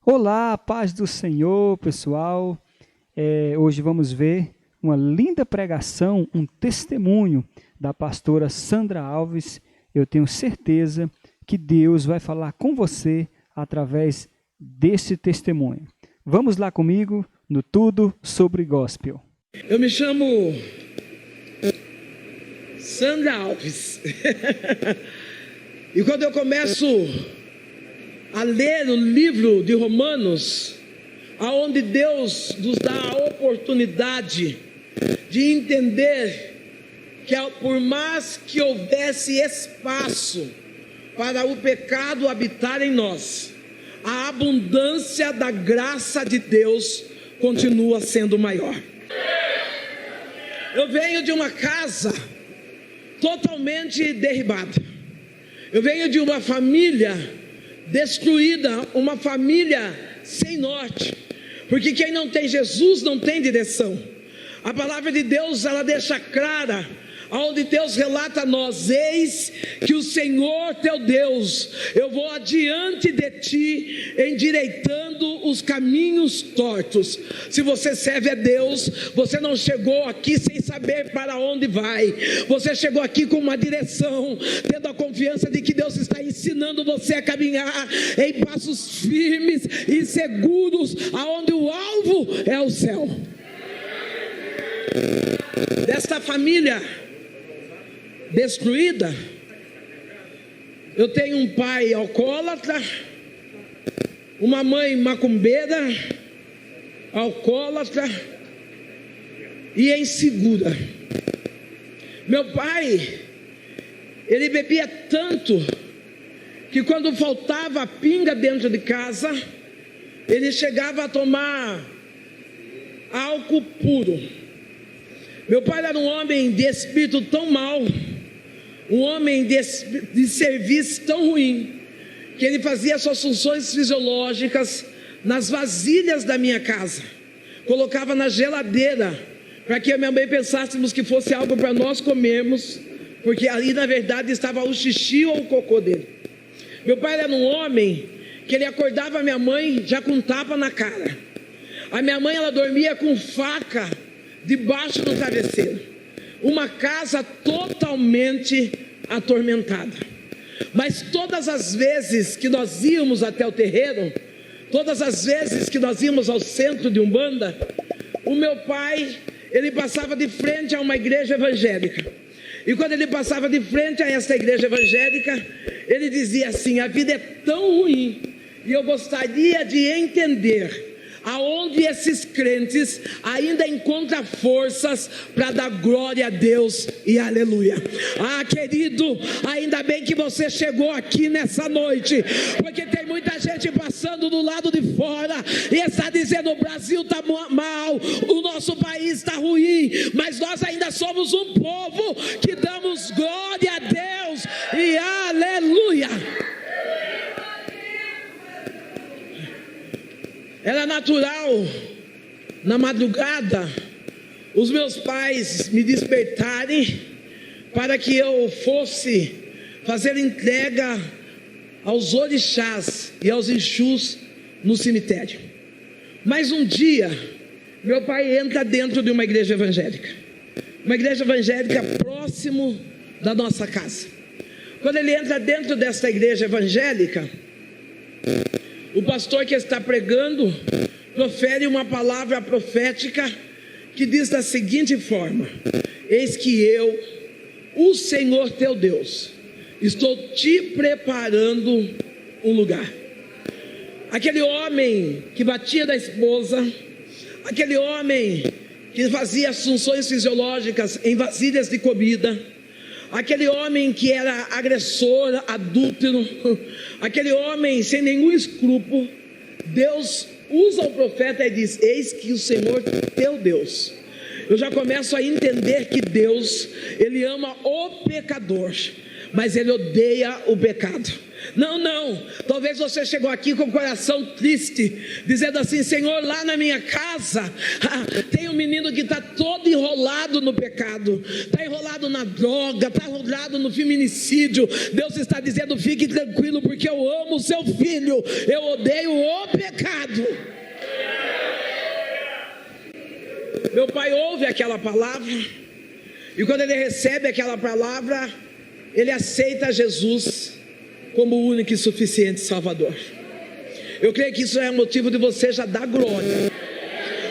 Olá, paz do Senhor, pessoal. Hoje vamos ver uma linda pregação, um testemunho da pastora Sandra Alves. Eu tenho certeza que Deus vai falar com você através desse testemunho. Vamos lá comigo no Tudo sobre Gospel. Eu me chamo Sandra Alves. E quando eu começo a ler o livro de Romanos, aonde Deus nos dá a oportunidade de entender que por mais que houvesse espaço para o pecado habitar em nós, a abundância da graça de Deus continua sendo maior. Eu venho de uma casa totalmente derribada. Eu venho de uma família destruída, uma família sem norte, porque quem não tem Jesus não tem direção. A palavra de Deus, ela deixa clara, onde Deus relata a nós: eis que o Senhor teu Deus, eu vou adiante de ti, endireitando os caminhos tortos. Se você serve a Deus, você não chegou aqui sem saber para onde vai, você chegou aqui com uma direção, tendo a confiança de que Deus está ensinando você a caminhar em passos firmes e seguros, aonde o alvo é o céu. Desta família destruída, eu tenho um pai alcoólatra, uma mãe macumbeira, alcoólatra e insegura. Meu pai, ele bebia tanto que quando faltava pinga dentro de casa, ele chegava a tomar álcool puro. Meu pai era um homem de espírito tão mau, um homem de serviço tão ruim, que ele fazia suas funções fisiológicas nas vasilhas da minha casa, colocava na geladeira, para que a minha mãe pensássemos que fosse algo para nós comermos, porque ali na verdade estava o xixi ou o cocô dele. Meu pai era um homem que ele acordava a minha mãe já com tapa na cara. A minha mãe, ela dormia com faca debaixo do travesseiro. Uma casa totalmente atormentada. Mas todas as vezes que nós íamos até o terreiro, todas as vezes que nós íamos ao centro de Umbanda, o meu pai, ele passava de frente a uma igreja evangélica. E quando ele passava de frente a essa igreja evangélica, ele dizia assim: a vida é tão ruim, e eu gostaria de entender aonde esses crentes ainda encontram forças para dar glória a Deus e aleluia. Ah, querido, ainda bem que você chegou aqui nessa noite, porque tem muita gente passando do lado de fora e está dizendo: o Brasil está mal, o nosso país está ruim, mas nós ainda somos um povo que damos glória a Deus e aleluia. Era natural, na madrugada, os meus pais me despertarem para que eu fosse fazer entrega aos orixás e aos exus no cemitério. Mas um dia, meu pai entra dentro de uma igreja evangélica próximo da nossa casa. Quando ele entra dentro dessa igreja evangélica, o pastor que está pregando profere uma palavra profética que diz da seguinte forma: eis que eu, o Senhor teu Deus, estou te preparando um lugar. Aquele homem que batia da esposa, aquele homem que fazia as funções fisiológicas em vasilhas de comida, aquele homem que era agressor, adúltero, aquele homem sem nenhum escrúpulo, Deus usa o profeta e diz: eis que o Senhor teu Deus. Eu já começo a entender que Deus, Ele ama o pecador, mas Ele odeia o pecado. Não, não. Talvez você chegou aqui com o coração triste, dizendo assim: Senhor, lá na minha casa tem um menino que está todo enrolado no pecado, está enrolado na droga, está enrolado no feminicídio. Deus está dizendo: fique tranquilo, porque eu amo o seu filho, eu odeio o pecado. Meu pai ouve aquela palavra, e quando ele recebe aquela palavra, ele aceita Jesus como o único e suficiente Salvador. Eu creio que isso é motivo de você já dar glória,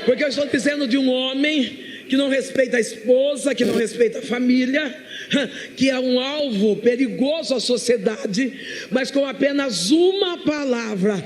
porque eu estou dizendo de um homem que não respeita a esposa, que não respeita a família, que é um alvo perigoso à sociedade, mas com apenas uma palavra,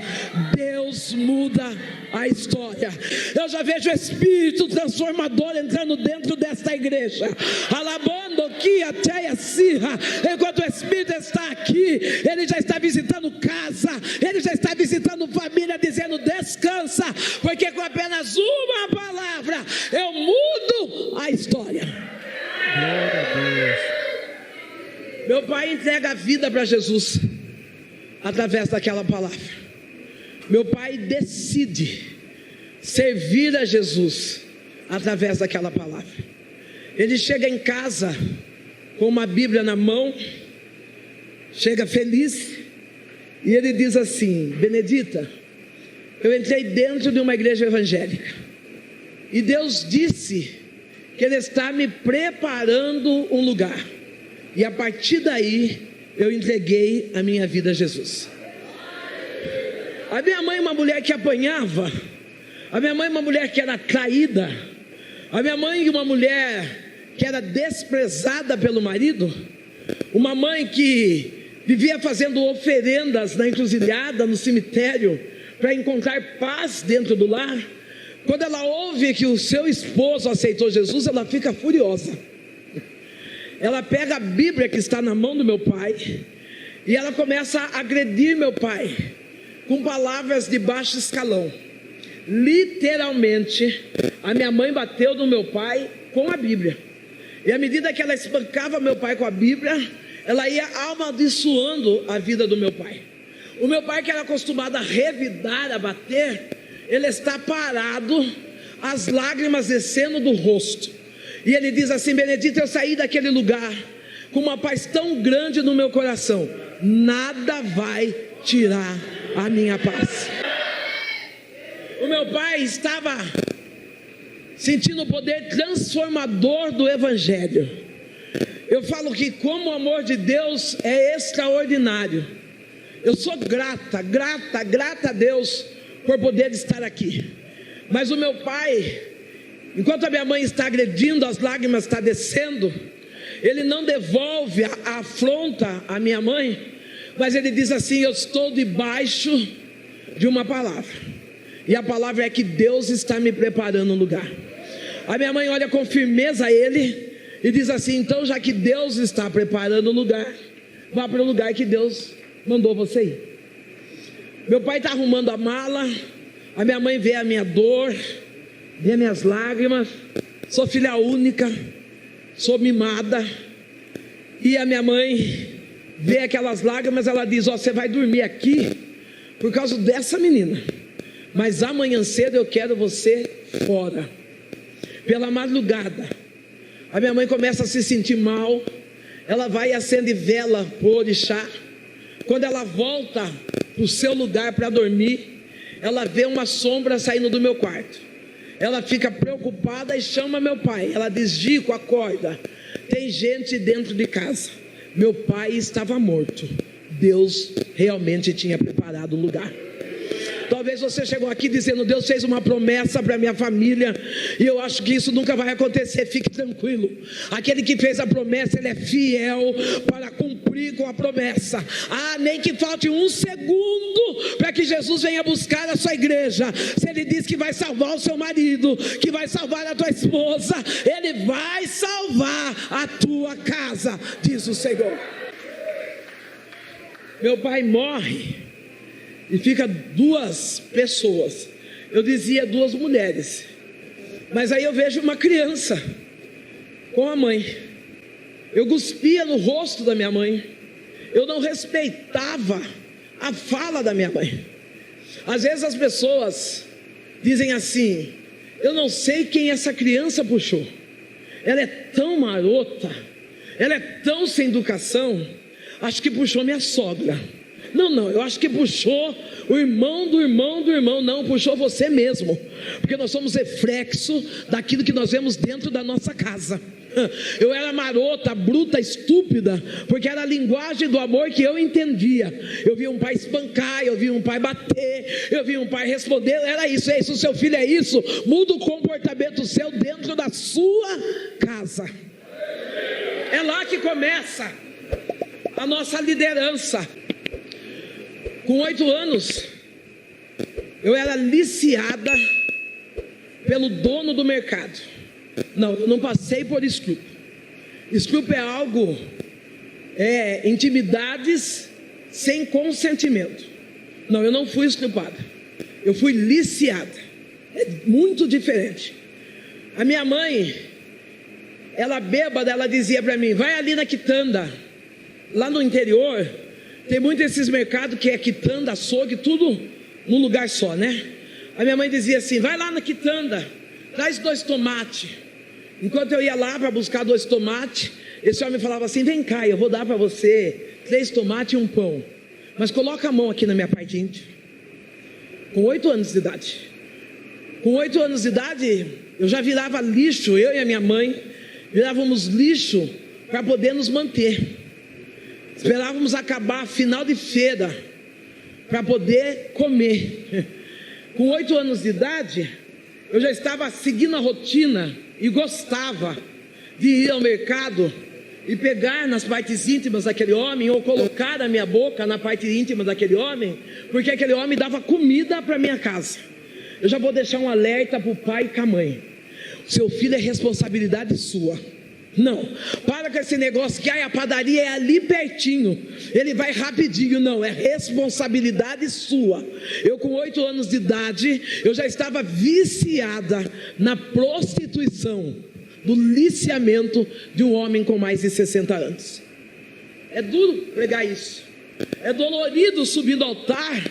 Deus muda a história. Eu já vejo o Espírito transformador entrando dentro desta igreja, alabando aqui até a Sirra. Enquanto o Espírito está aqui, ele já está visitando casa, ele já está visitando família, dizendo: descansa, porque com apenas uma palavra eu mudo a história. Glória a Deus. Meu pai entrega a vida para Jesus através daquela palavra. Meu pai decide servir a Jesus através daquela palavra. Ele chega em casa com uma Bíblia na mão, chega feliz, e ele diz assim: Benedita, eu entrei dentro de uma igreja evangélica, e Deus disse que Ele está me preparando um lugar, e a partir daí eu entreguei a minha vida a Jesus. A minha mãe é uma mulher que apanhava, a minha mãe é uma mulher que era traída, a minha mãe é uma mulher que era desprezada pelo marido, uma mãe que vivia fazendo oferendas na encruzilhada, no cemitério, para encontrar paz dentro do lar. Quando ela ouve que o seu esposo aceitou Jesus, ela fica furiosa. Ela pega a Bíblia que está na mão do meu pai e ela começa a agredir meu pai com palavras de baixo escalão. Literalmente, a minha mãe bateu no meu pai com a Bíblia, e à medida que ela espancava meu pai com a Bíblia, ela ia amaldiçoando a vida do meu pai. O meu pai, que era acostumado a revidar, a bater, ele está parado, as lágrimas descendo do rosto, e ele diz assim: Benedita, eu saí daquele lugar com uma paz tão grande no meu coração, nada vai tirar a minha paz. O meu pai estava sentindo o poder transformador do Evangelho. Eu falo que como o amor de Deus é extraordinário, eu sou grata a Deus por poder estar aqui. Mas o meu pai, enquanto a minha mãe está agredindo, as lágrimas estão descendo, ele não devolve a afronta à minha mãe, mas ele diz assim: eu estou debaixo de uma palavra, e a palavra é que Deus está me preparando um lugar. A minha mãe olha com firmeza a ele e diz assim: então, já que Deus está preparando um lugar, vá para o lugar que Deus mandou você ir. Meu pai está arrumando a mala, a minha mãe vê a minha dor, vê as minhas lágrimas. Sou filha única, sou mimada, e a minha mãe vê aquelas lágrimas, ela diz: ó, você vai dormir aqui por causa dessa menina, mas amanhã cedo eu quero você fora. Pela madrugada, a minha mãe começa a se sentir mal, ela vai e acende vela para o orixá. Quando ela volta para o seu lugar para dormir, ela vê uma sombra saindo do meu quarto. Ela fica preocupada e chama meu pai. Ela diz: Gico, acorda, tem gente dentro de casa. Meu pai estava morto. Deus realmente tinha preparado o lugar. Talvez você chegou aqui dizendo: Deus fez uma promessa para minha família, e eu acho que isso nunca vai acontecer. Fique tranquilo, aquele que fez a promessa, ele é fiel para cumprir com a promessa. Nem que falte um segundo para que Jesus venha buscar a sua igreja. Se ele diz que vai salvar o seu marido, que vai salvar a tua esposa, ele vai salvar a tua casa, diz o Senhor. Meu pai morre e fica duas pessoas. Eu dizia duas mulheres, mas aí eu vejo uma criança com a mãe. Eu cuspia no rosto da minha mãe. Eu não respeitava a fala da minha mãe. Às vezes as pessoas dizem assim: eu não sei quem essa criança puxou, ela é tão marota, ela é tão sem educação, acho que puxou minha sogra. Não, eu acho que puxou o irmão do irmão do irmão. Não, puxou você mesmo, porque nós somos reflexo daquilo que nós vemos dentro da nossa casa. Eu era marota, bruta, estúpida, porque era a linguagem do amor que eu entendia. Eu via um pai espancar, eu via um pai bater, eu via um pai responder. Era isso, é isso, o seu filho é isso. Muda o comportamento seu dentro da sua casa. É lá que começa a nossa liderança. Com 8 anos, eu era liciada pelo dono do mercado. Não, eu não passei por estupro. Estupro é algo, intimidades sem consentimento. Não, eu não fui estuprada, eu fui liciada. É muito diferente. A minha mãe, ela bêbada, ela dizia para mim: vai ali na quitanda. Lá no interior tem muito esses mercados que é quitanda, açougue, tudo num lugar só, né? A minha mãe dizia assim: vai lá na quitanda, traz 2 tomates. Enquanto eu ia lá para buscar 2 tomates, esse homem falava assim: vem cá, eu vou dar para você 3 tomates e um pão, mas coloca a mão aqui na minha parte íntima. Com 8 anos de idade. Com 8 anos de idade, eu já virava lixo, eu e a minha mãe virávamos lixo para poder nos manter. Esperávamos acabar final de feira para poder comer. Com 8 anos de idade, eu já estava seguindo a rotina e gostava de ir ao mercado e pegar nas partes íntimas daquele homem, ou colocar a minha boca na parte íntima daquele homem, porque aquele homem dava comida para minha casa. Eu já vou deixar um alerta para o pai e para a mãe: seu filho é responsabilidade sua. Não, para com esse negócio que a padaria é ali pertinho, ele vai rapidinho. Não, é responsabilidade sua. Eu com 8 anos de idade, eu já estava viciada na prostituição, do liciamento de um homem com mais de 60 anos. É duro pregar isso, é dolorido subir no altar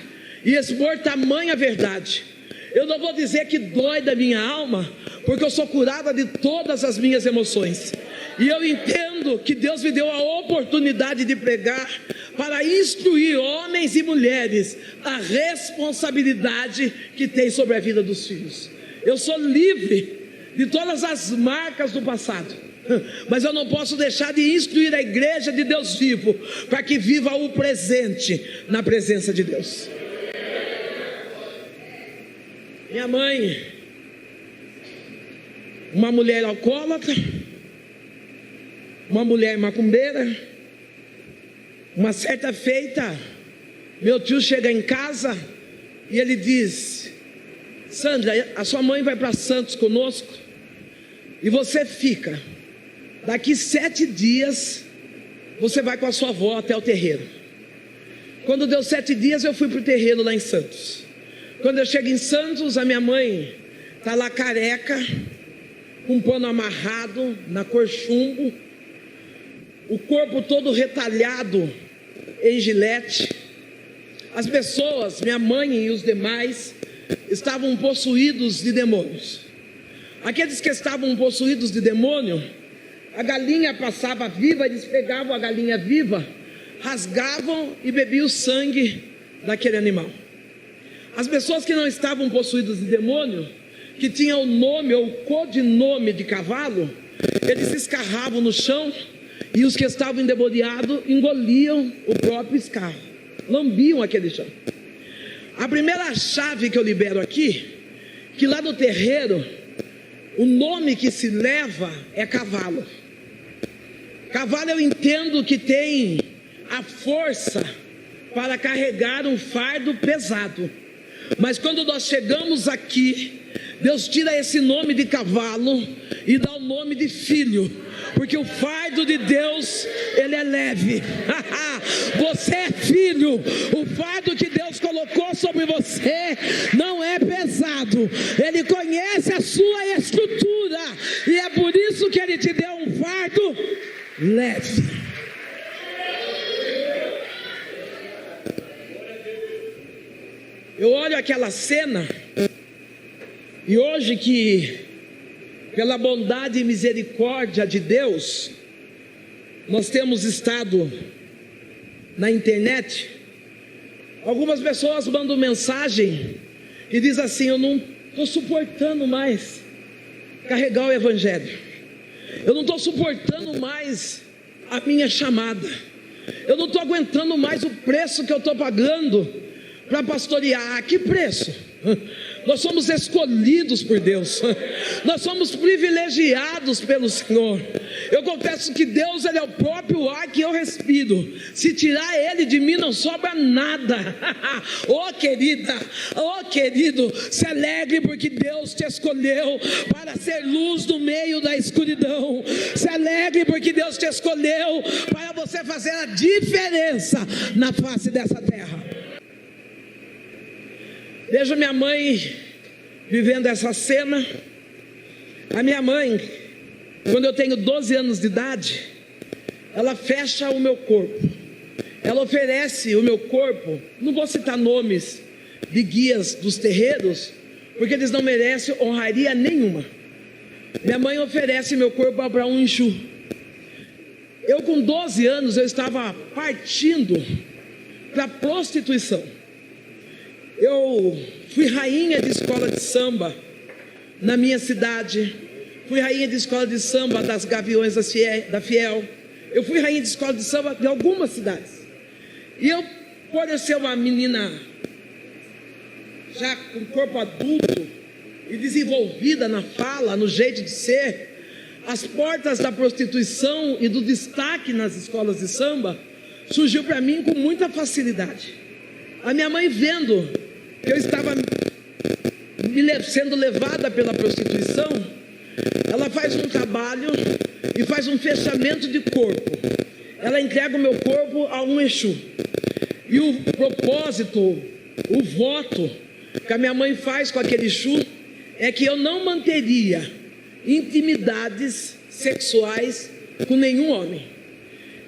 e expor tamanha verdade. Eu não vou dizer que dói da minha alma, porque eu sou curada de todas as minhas emoções. E eu entendo que Deus me deu a oportunidade de pregar para instruir homens e mulheres a responsabilidade que tem sobre a vida dos filhos. Eu sou livre de todas as marcas do passado, mas eu não posso deixar de instruir a igreja de Deus vivo, para que viva o presente na presença de Deus. Minha mãe, uma mulher alcoólatra, uma mulher macumbeira. Uma certa feita, meu tio chega em casa e ele diz: Sandra, a sua mãe vai para Santos conosco e você fica. Daqui 7 dias você vai com a sua avó até o terreiro. Quando deu 7 dias, eu fui para o terreiro lá em Santos. Quando eu chego em Santos, a minha mãe está lá careca, com um pano amarrado na cor chumbo, o corpo todo retalhado em gilete. As pessoas, minha mãe e os demais, estavam possuídos de demônios. Aqueles que estavam possuídos de demônio, a galinha passava viva, eles pegavam a galinha viva, rasgavam e bebiam o sangue daquele animal. As pessoas que não estavam possuídas de demônio, que tinham o nome ou o codinome de cavalo, eles escarravam no chão, e os que estavam endemoniados engoliam o próprio escarro, lambiam aquele chão. A primeira chave que eu libero aqui, que lá no terreiro, o nome que se leva é cavalo. Cavalo eu entendo que tem a força para carregar um fardo pesado. Mas quando nós chegamos aqui, Deus tira esse nome de cavalo e dá o nome de filho, porque o fardo de Deus, ele é leve. Você é filho, o fardo que Deus colocou sobre você não é pesado. Ele conhece a sua estrutura e é por isso que ele te deu um fardo leve. Eu olho aquela cena, e hoje que, pela bondade e misericórdia de Deus, nós temos estado na internet, algumas pessoas mandam mensagem e dizem assim: eu não estou suportando mais carregar o evangelho, eu não estou suportando mais a minha chamada, eu não estou aguentando mais o preço que eu estou pagando para pastorear. Que preço? Nós somos escolhidos por Deus, nós somos privilegiados pelo Senhor. Eu confesso que Deus, Ele é o próprio ar que eu respiro. Se tirar Ele de mim não sobra nada. Oh querida, oh querido, se alegre porque Deus te escolheu para ser luz no meio da escuridão. Se alegre porque Deus te escolheu para você fazer a diferença na face dessa terra. Veja minha mãe vivendo essa cena. A minha mãe, quando eu tenho 12 anos de idade, ela fecha o meu corpo, ela oferece o meu corpo. Não vou citar nomes de guias dos terreiros, porque eles não merecem honraria nenhuma. Minha mãe oferece meu corpo para um Exu. Eu com 12 anos, eu estava partindo para a prostituição. Eu fui rainha de escola de samba na minha cidade, fui rainha de escola de samba das Gaviões da Fiel, eu fui rainha de escola de samba de algumas cidades. E eu, por eu ser uma menina já com corpo adulto e desenvolvida na fala, no jeito de ser, as portas da prostituição e do destaque nas escolas de samba surgiu para mim com muita facilidade. A minha mãe, vendo que eu estava sendo levada pela prostituição, ela faz um trabalho e faz um fechamento de corpo. Ela entrega o meu corpo a um Exu. E o propósito, o voto que a minha mãe faz com aquele Exu é que eu não manteria intimidades sexuais com nenhum homem.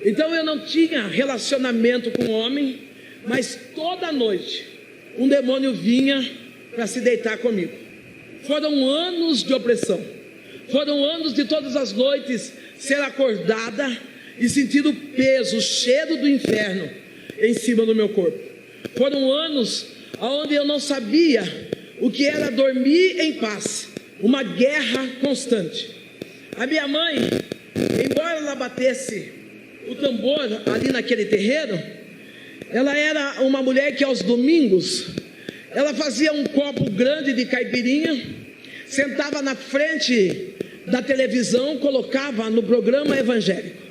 Então eu não tinha relacionamento com homem, mas toda noite um demônio vinha para se deitar comigo. Foram anos de opressão, foram anos de todas as noites ser acordada e sentir o peso, o cheiro do inferno em cima do meu corpo. Foram anos onde eu não sabia o que era dormir em paz, uma guerra constante. A minha mãe, embora ela batesse o tambor ali naquele terreiro, ela era uma mulher que aos domingos ela fazia um copo grande de caipirinha, sentava na frente da televisão, colocava no programa evangélico,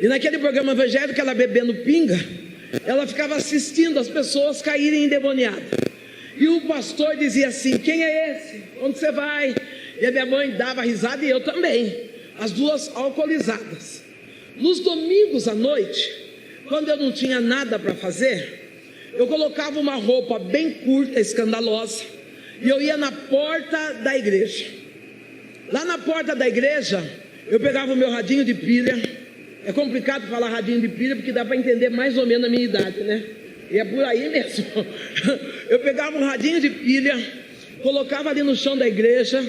e naquele programa evangélico, ela bebendo pinga, ela ficava assistindo as pessoas caírem endemoniadas. E o pastor dizia assim: quem é esse? Onde você vai? E a minha mãe dava risada e eu também, as duas alcoolizadas. Nos domingos à noite, quando eu não tinha nada para fazer, eu colocava uma roupa bem curta, escandalosa, e eu ia na porta da igreja. Lá na porta da igreja, eu pegava o meu radinho de pilha. É complicado falar radinho de pilha, porque dá para entender mais ou menos a minha idade, né? E é por aí mesmo. Eu pegava um radinho de pilha, colocava ali no chão da igreja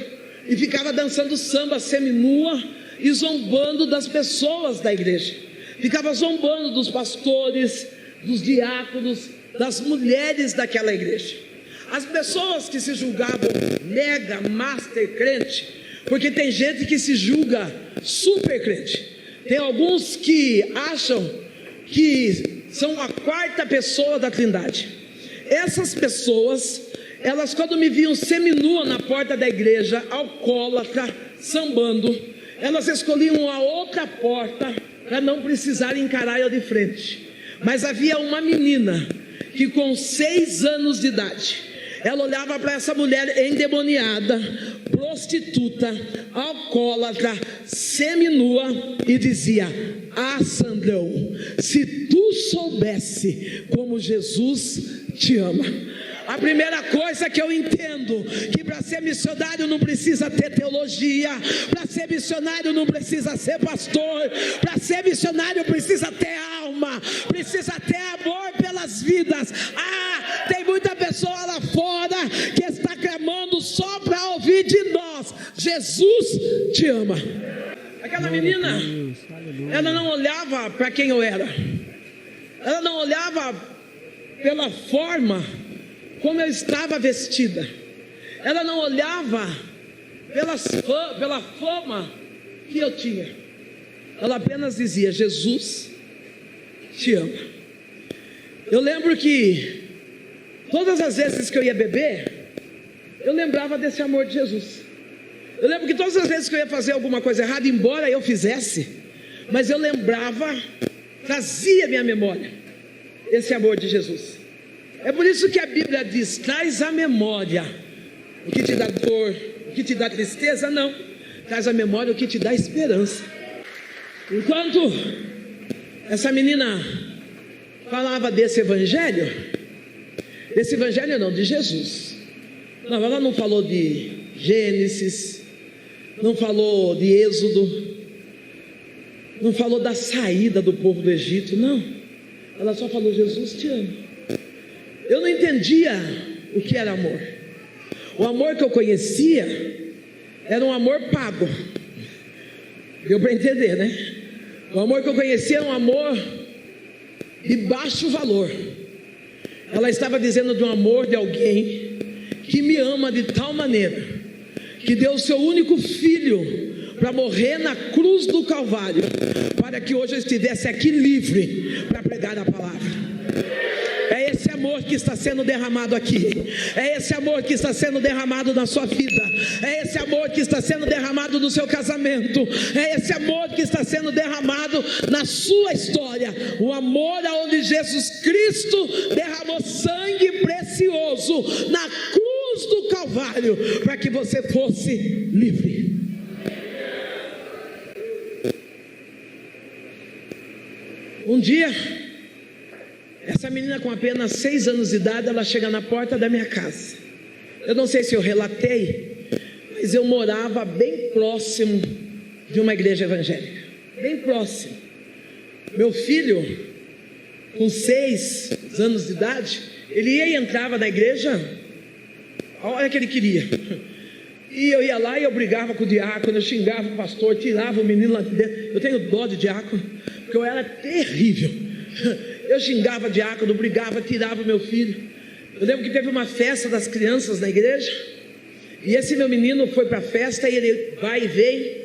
e ficava dançando samba seminua e zombando das pessoas da igreja. Ficava zombando dos pastores, dos diáconos, das mulheres daquela igreja. As pessoas que se julgavam mega, master crente, porque tem gente que se julga super crente. Tem alguns que acham que são a quarta pessoa da Trindade. Essas pessoas, elas quando me viam seminua na porta da igreja, alcoólatra, sambando, elas escolhiam a outra porta para não precisar encarar eu de frente. Mas havia uma menina que com 6 anos de idade, ela olhava para essa mulher endemoniada, prostituta, alcoólatra, seminua e dizia: ah, Sandrão, se tu soubesse como Jesus te ama. A primeira coisa que eu entendo, que para ser missionário não precisa ter teologia, para ser missionário não precisa ser pastor, para ser missionário precisa ter alma, precisa ter amor pelas vidas. Ah, tem muita pessoa lá só para ouvir de nós: Jesus te ama. Aquela menina, ela não olhava para quem eu era, ela não olhava pela forma como eu estava vestida, ela não olhava pela fama que eu tinha, ela apenas dizia: Jesus te ama. Eu lembro que todas as vezes que eu ia beber, eu lembrava desse amor de Jesus. Eu lembro que todas as vezes que eu ia fazer alguma coisa errada, embora eu fizesse, mas eu lembrava, trazia à minha memória esse amor de Jesus. É por isso que a Bíblia diz: traz à memória o que te dá dor, o que te dá tristeza. Não, traz à memória o que te dá esperança. Enquanto essa menina falava desse evangelho não, de Jesus. Não, ela não falou de Gênesis, não falou de Êxodo, não falou da saída do povo do Egito, não. Ela só falou: Jesus te ama. Eu não entendia o que era amor. O amor que eu conhecia era um amor pago. Deu para entender, né? O amor que eu conhecia era um amor de baixo valor. Ela estava dizendo de um amor de alguém que me ama de tal maneira que deu o seu único filho para morrer na cruz do Calvário, para que hoje eu estivesse aqui livre para pregar a palavra. É esse amor que está sendo derramado aqui, é esse amor que está sendo derramado na sua vida, é esse amor que está sendo derramado no seu casamento, é esse amor que está sendo derramado na sua história. O amor aonde Jesus Cristo derramou sangue precioso na cruz do Calvário para que você fosse livre. Um dia, essa menina com apenas 6 anos de idade, ela chega na porta da minha casa. Eu não sei se eu relatei, mas eu morava bem próximo de uma igreja evangélica, bem próximo. Meu filho, com 6 anos de idade, ele ia e entrava na igreja a hora que ele queria. E eu ia lá e eu brigava com o diácono, eu xingava o pastor, tirava o menino lá de dentro. Eu tenho dó de diácono, porque eu era terrível. Eu xingava diácono, brigava, tirava o meu filho. Eu lembro que teve uma festa das crianças na igreja, e esse meu menino foi para a festa, e ele vai e vem.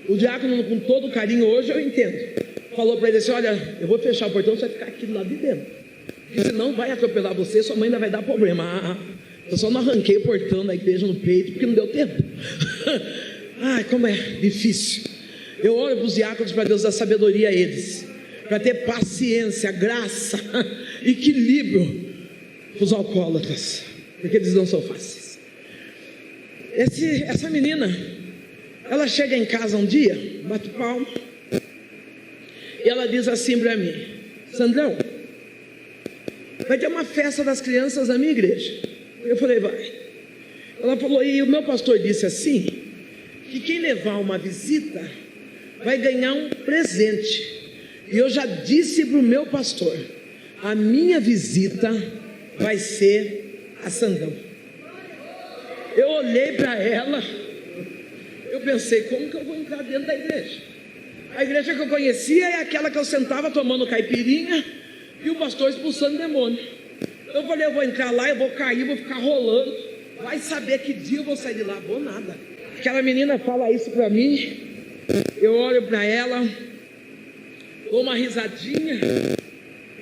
O diácono, com todo carinho, hoje eu entendo, falou para ele assim: olha, eu vou fechar o portão, você vai ficar aqui do lado de dentro, porque senão vai atropelar você, sua mãe ainda vai dar problema. Eu só não arranquei o portão da igreja no peito, porque não deu tempo. Ai, como é difícil. Eu oro para os diáconos, para Deus dar sabedoria a eles, para ter paciência, graça, equilíbrio para os alcoólatras, porque eles não são fáceis. Essa menina, ela chega em casa um dia, bate palma, e ela diz assim para mim: Sandrão, vai ter uma festa das crianças na minha igreja. Eu falei: vai. Ela falou: e o meu pastor disse assim, que quem levar uma visita vai ganhar um presente. E eu já disse para o meu pastor: a minha visita vai ser a Sandrão. Eu olhei para ela, eu pensei: como que eu vou entrar dentro da igreja? A igreja que eu conhecia é aquela que eu sentava tomando caipirinha e o pastor expulsando demônio. Eu falei: eu vou entrar lá, eu vou cair, vou ficar rolando, vai saber que dia eu vou sair de lá. Vou nada. Aquela menina fala isso para mim, eu olho para ela, dou uma risadinha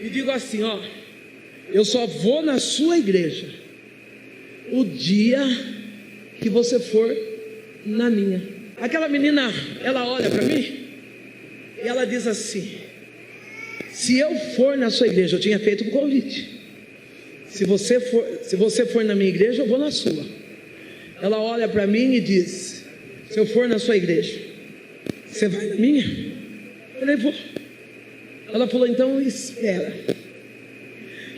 e digo assim: ó, eu só vou na sua igreja o dia que você for na minha. Aquela menina, ela olha para mim e ela diz assim: se eu for na sua igreja, eu tinha feito um convite, se você for na minha igreja, eu vou na sua. Ela olha para mim e diz: se eu for na sua igreja, você vai na minha? Eu falei: vou. Ela falou: então espera,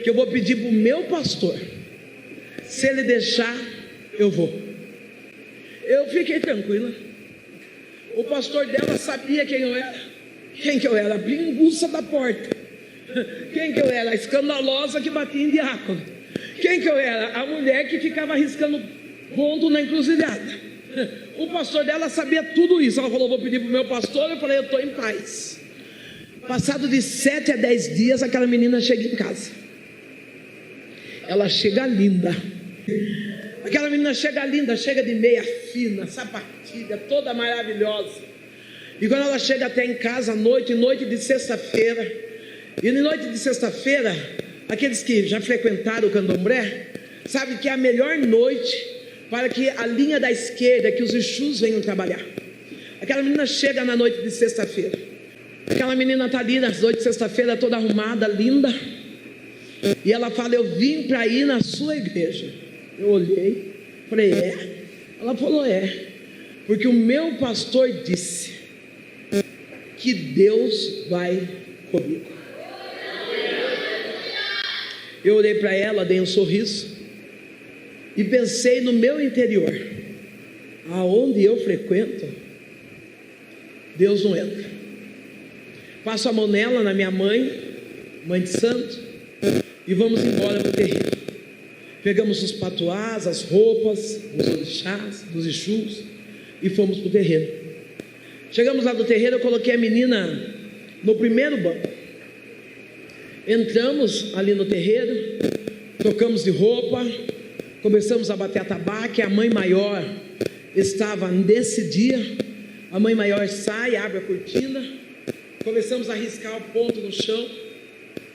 que eu vou pedir para o meu pastor, se ele deixar, eu vou. Eu fiquei tranquila. O pastor dela sabia quem eu era. Quem que eu era? A pinguça da porta. Quem que eu era? A escandalosa que batia em diácono. Quem que eu era? A mulher que ficava riscando ponto na encruzilhada. O pastor dela sabia tudo isso. Ela falou: vou pedir para o meu pastor. Eu falei: eu estou em paz. Passado de 7 a 10 dias, aquela menina chega em casa. Ela chega linda. Aquela menina chega linda, chega de meia fina, sapatilha, toda maravilhosa. E quando ela chega até em casa à noite de sexta-feira, e na noite de sexta-feira, aqueles que já frequentaram o candomblé, sabem que é a melhor noite para que a linha da esquerda, que os Exus venham trabalhar. Aquela menina chega na noite de sexta-feira. Aquela menina está ali nas noites de sexta-feira, toda arrumada, linda. E ela fala: eu vim para ir na sua igreja. Eu olhei, falei: é? Ela falou: é, porque o meu pastor disse que Deus vai comigo. Eu olhei para ela, dei um sorriso e pensei no meu interior: aonde eu frequento, Deus não entra. Passo a mão nela, na minha mãe de santo, e vamos embora para o terreiro. Pegamos os patuás, as roupas, os orixás, dos Exus, e fomos para o terreiro. Chegamos lá do terreiro, eu coloquei a menina no primeiro banco. Entramos ali no terreiro, trocamos de roupa, começamos a bater atabaque. A mãe maior estava nesse dia. A mãe maior sai, abre a cortina, começamos a riscar o ponto no chão.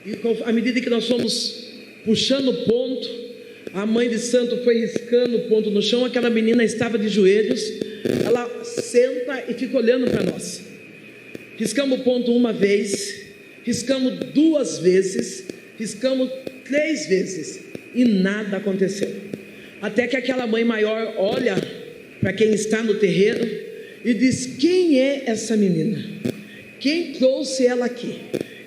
E à medida que nós fomos puxando o ponto, a mãe de santo foi riscando o ponto no chão. Aquela menina estava de joelhos. Ela senta e fica olhando para nós. Riscamos o ponto uma vez, riscamos 2 vezes, riscamos 3 vezes e nada aconteceu. Até que aquela mãe maior olha para quem está no terreiro e diz: quem é essa menina? Quem trouxe ela aqui?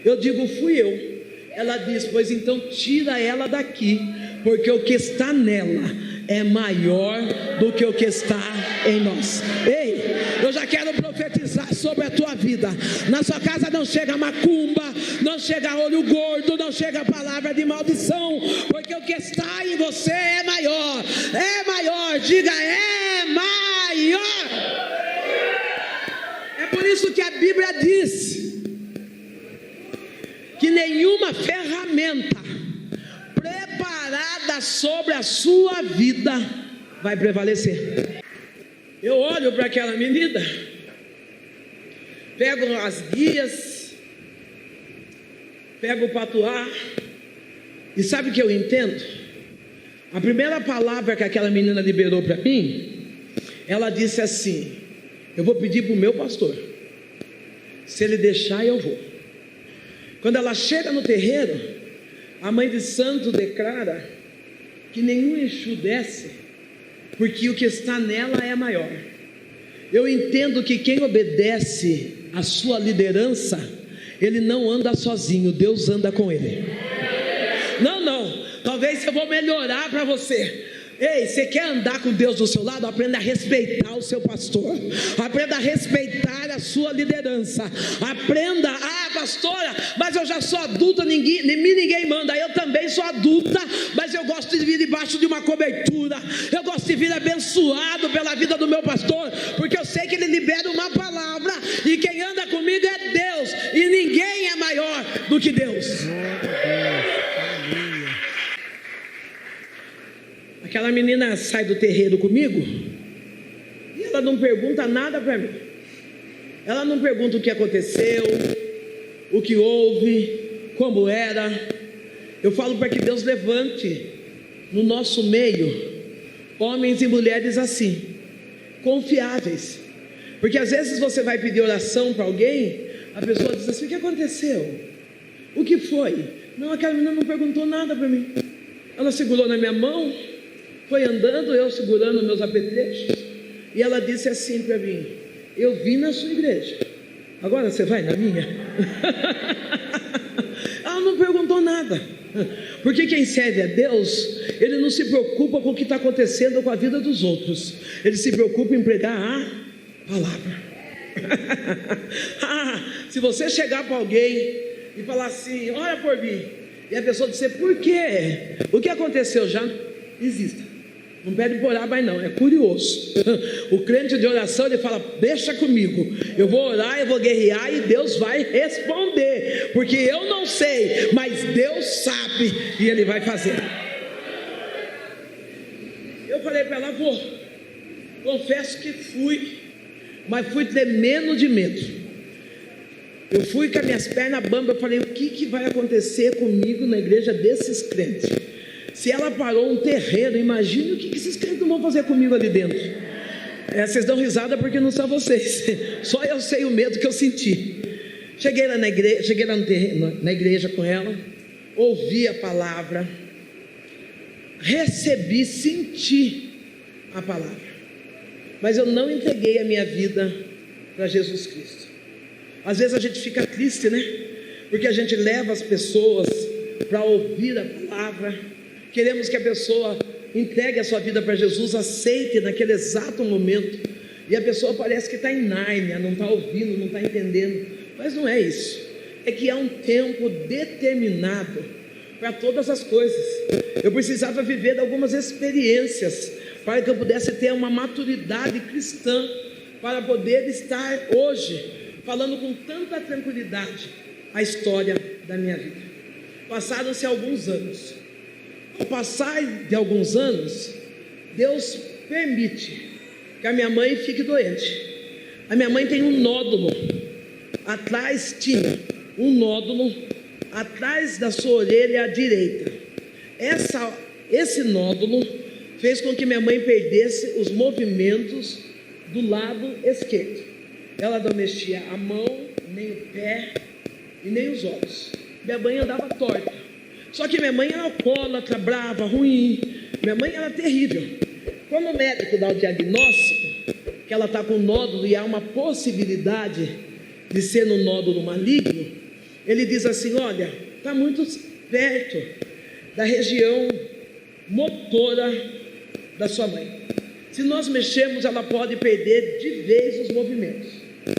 Eu digo: fui eu. Ela diz: pois então tira ela daqui, porque o que está nela é maior do que o que está em nós. Ei, eu já quero profetizar sobre a tua vida. Na sua casa não chega macumba, não chega olho gordo, não chega palavra de maldição, porque o que está em você é maior. É maior, diga: é maior. É por isso que a Bíblia diz que nenhuma ferramenta preparada sobre a sua vida vai prevalecer. Eu olho para aquela menina, pego as guias, pego o patuá, e sabe o que eu entendo? A primeira palavra que aquela menina liberou para mim, ela disse assim: eu vou pedir para o meu pastor, se ele deixar eu vou. Quando ela chega no terreiro, a mãe de santo declara que nenhum Exu desce, porque o que está nela é maior. Eu entendo que quem obedece à sua liderança, ele não anda sozinho, Deus anda com ele. Não, talvez eu vou melhorar para você. Ei, você quer andar com Deus do seu lado? Aprenda a respeitar o seu pastor. Aprenda a respeitar a sua liderança. Aprenda: pastora, mas eu já sou adulta, ninguém manda. Eu também sou adulta, mas eu gosto de vir debaixo de uma cobertura. Eu gosto de vir abençoado pela vida do meu pastor, porque eu sei que ele libera uma palavra, e quem anda comigo é Deus, e ninguém é maior do que Deus. Aquela menina sai do terreiro comigo e ela não pergunta nada para mim. Ela não pergunta o que aconteceu, o que houve, como era. Eu falo para que Deus levante no nosso meio homens e mulheres assim, confiáveis. Porque às vezes você vai pedir oração para alguém, a pessoa diz assim: o que aconteceu? O que foi? Não, aquela menina não perguntou nada para mim. Ela segurou na minha mão, foi andando, eu segurando meus apetrechos, e ela disse assim para mim: eu vim na sua igreja, agora você vai na minha? Ela não perguntou nada, porque quem serve a Deus, ele não se preocupa com o que está acontecendo com a vida dos outros, ele se preocupa em pregar a palavra. Se você chegar para alguém e falar assim: ora por mim, e a pessoa disser: por quê? O que aconteceu? Já exista. Não pede por orar, mas não, é curioso. O crente de oração, ele fala: deixa comigo, eu vou orar, eu vou guerrear e Deus vai responder, porque eu não sei, mas Deus sabe e Ele vai fazer. Eu falei para ela: vou. Confesso que fui, mas fui tremendo de medo. Eu fui com as minhas pernas bambas. Eu falei: o que vai acontecer comigo na igreja desses crentes? Se ela parou um terreno, imagine o que esses crentes não vão fazer comigo ali dentro. Vocês dão risada porque não são vocês, só eu sei o medo que eu senti. Cheguei lá na igreja com ela, ouvi a palavra, recebi, senti a palavra, mas eu não entreguei a minha vida para Jesus Cristo. Às vezes a gente fica triste, né? Porque a gente leva as pessoas para ouvir a palavra. Queremos que a pessoa entregue a sua vida para Jesus, aceite naquele exato momento, e a pessoa parece que está em Nárnia, não está ouvindo, não está entendendo, mas não é isso. É que há um tempo determinado para todas as coisas. Eu precisava viver algumas experiências para que eu pudesse ter uma maturidade cristã, para poder estar hoje falando com tanta tranquilidade a história da minha vida. Passaram-se alguns anos. Ao passar de alguns anos, Deus permite que a minha mãe fique doente. A minha mãe tem um nódulo atrás, tinha um nódulo atrás da sua orelha direita. Esse nódulo fez com que minha mãe perdesse os movimentos do lado esquerdo. Ela não mexia a mão, nem o pé e nem os olhos. Minha mãe andava torta. Só que minha mãe era alcoólatra, brava, ruim. Minha mãe era terrível. Quando o médico dá o diagnóstico que ela está com nódulo e há uma possibilidade de ser um nódulo maligno, ele diz assim: olha, está muito perto da região motora da sua mãe. Se nós mexermos, ela pode perder de vez os movimentos,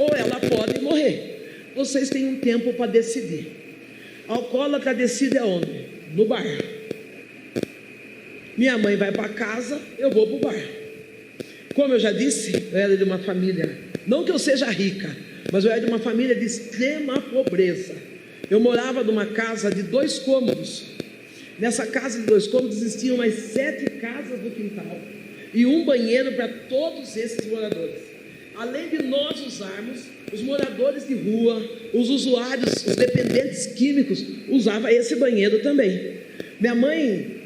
ou ela pode morrer. Vocês têm um tempo para decidir. Alcoólatra decide aonde? No bar. Minha mãe vai para casa, eu vou para o bar. Como eu já disse, eu era de uma família, não que eu seja rica, mas eu era de uma família de extrema pobreza. Eu morava numa casa de 2 cômodos. Nessa casa de 2 cômodos existiam mais 7 casas no quintal e um banheiro para todos esses moradores. Além de nós usarmos, os moradores de rua, os usuários, os dependentes químicos usavam esse banheiro também. Minha mãe,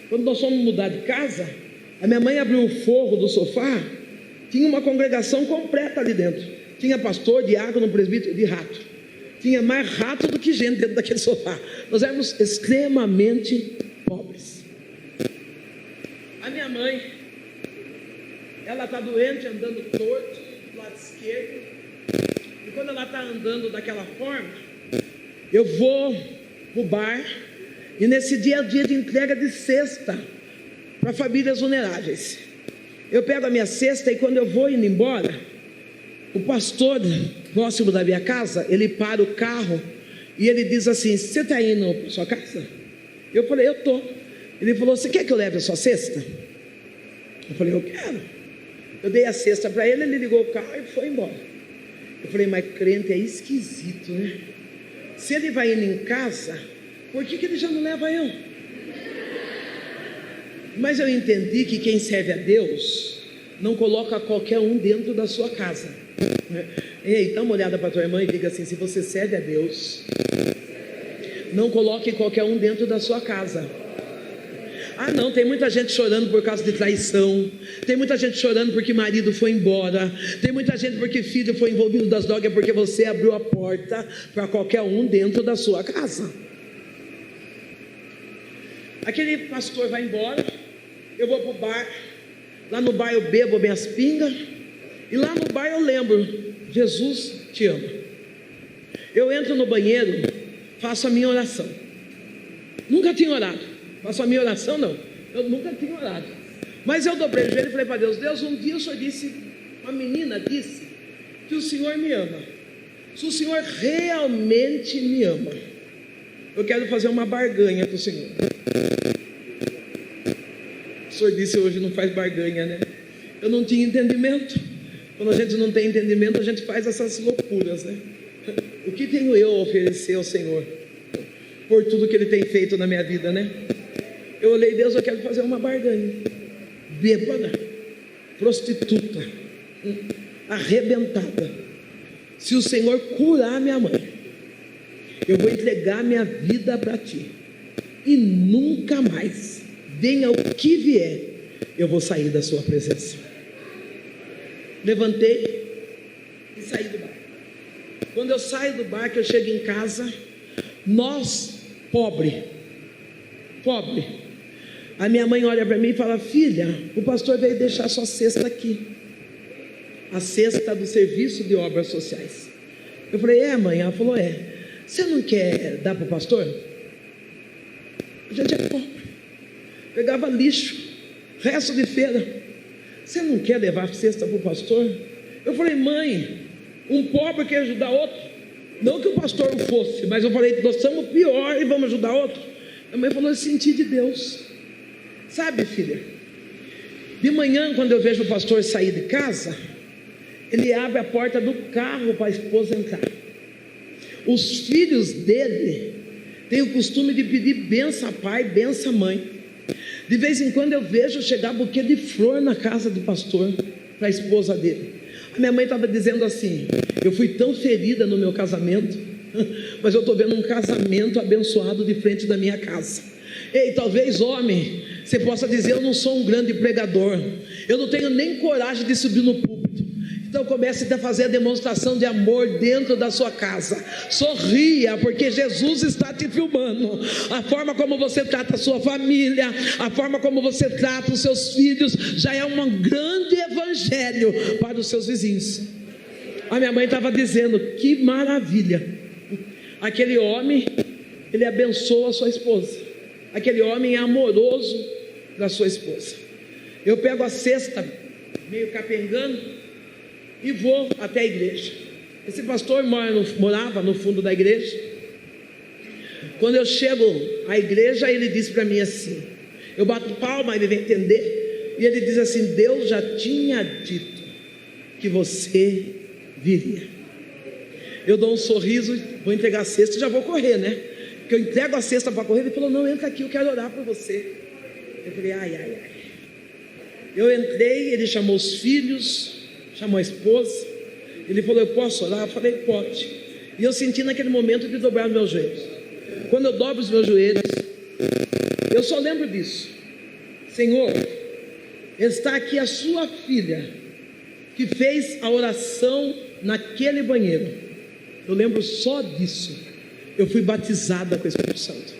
quando nós fomos mudar de casa, a minha mãe abriu o forro do sofá, tinha uma congregação completa ali dentro. Tinha pastor, diácono, presbítero, de rato. Tinha mais rato do que gente dentro daquele sofá. Nós éramos extremamente pobres. A minha mãe, ela está doente, andando torto, do lado esquerdo. E quando ela está andando daquela forma, eu vou para o bar. E nesse dia é o dia de entrega de cesta para famílias vulneráveis. Eu pego a minha cesta e quando eu vou indo embora, o pastor próximo da minha casa, ele para o carro e ele diz assim: você está indo para sua casa? Eu falei: eu estou. Ele falou: você quer que eu leve a sua cesta? Eu falei: eu quero. Eu dei a cesta para ele, ele ligou o carro e foi embora. Eu falei: mas crente é esquisito, né? Se ele vai indo em casa, por que ele já não leva eu? Mas eu entendi que quem serve a Deus não coloca qualquer um dentro da sua casa. Ei, dá uma olhada para a tua irmã e diga assim: se você serve a Deus, não coloque qualquer um dentro da sua casa. Ah não, tem muita gente chorando por causa de traição, tem muita gente chorando porque marido foi embora, tem muita gente porque filho foi envolvido das drogas, porque você abriu a porta para qualquer um dentro da sua casa. Aquele pastor vai embora, eu vou para o bar. Lá no bar eu bebo minhas pingas, e lá no bar eu lembro: Jesus te ama. Eu entro no banheiro, faço a minha oração. Nunca tinha orado. Faço a minha oração, não. Eu nunca tinha orado. Mas eu dobrei o joelho e falei para Deus: Deus, um dia o Senhor disse, uma menina disse que o Senhor me ama. Se o Senhor realmente me ama, eu quero fazer uma barganha com o Senhor. pastor disse hoje, não faz barganha, né? Eu não tinha entendimento. Quando a gente não tem entendimento, a gente faz essas loucuras, né? O que tenho eu a oferecer ao Senhor por tudo que Ele tem feito na minha vida, né? Eu olhei, Deus, eu quero fazer uma barganha. Bêbada, prostituta, arrebentada. Se o Senhor curar minha mãe, eu vou entregar minha vida para Ti, e nunca mais, venha o que vier, eu vou sair da Sua presença. Levantei e saí do barco. Quando eu saio do barco, eu chego em casa, nós, pobre, a minha mãe olha para mim e fala: filha, o pastor veio deixar sua cesta aqui, a cesta do serviço de obras sociais. Eu falei: é, mãe? Ela falou: é. Você não quer dar para o pastor? A gente é pobre, pegava lixo, resto de feira. Você não quer levar a cesta para o pastor? Eu falei: mãe, um pobre quer ajudar outro. Não que o pastor o fosse, mas eu falei: nós somos pior e vamos ajudar outro. A mãe falou: eu senti de Deus. Sabe, filha, de manhã, quando eu vejo o pastor sair de casa, ele abre a porta do carro para a esposa entrar. Os filhos dele têm o costume de pedir benção a pai, benção a mãe. De vez em quando eu vejo chegar buquê de flor na casa do pastor para a esposa dele. A minha mãe estava dizendo assim: eu fui tão ferida no meu casamento, mas eu estou vendo um casamento abençoado de frente da minha casa. Ei, talvez, homem, você possa dizer: eu não sou um grande pregador, eu não tenho nem coragem de subir no púlpito. Então comece a fazer a demonstração de amor dentro da sua casa. Sorria, porque Jesus está te filmando. A forma como você trata a sua família, a forma como você trata os seus filhos, já é um grande evangelho para os seus vizinhos. A minha mãe estava dizendo: que maravilha, aquele homem, ele abençoa a sua esposa, aquele homem é amoroso da sua esposa. Eu pego a cesta, meio capengando, e vou até a igreja. Esse pastor morava no fundo da igreja. Quando eu chego à igreja, ele disse para mim assim, eu bato palma, ele vem entender, e ele diz assim: Deus já tinha dito que você viria. Eu dou um sorriso, vou entregar a cesta e já vou correr, né? Porque eu entrego a cesta para correr. Ele falou: não, entra aqui, eu quero orar por você. Eu falei: ai. Eu entrei, ele chamou os filhos, chamou a esposa. Ele falou: eu posso orar? Eu falei: pode. E eu senti naquele momento de dobrar os meus joelhos. Quando eu dobro os meus joelhos, eu só lembro disso: Senhor, está aqui a sua filha que fez a oração naquele banheiro. Eu lembro só disso. Eu fui batizada com o Espírito Santo.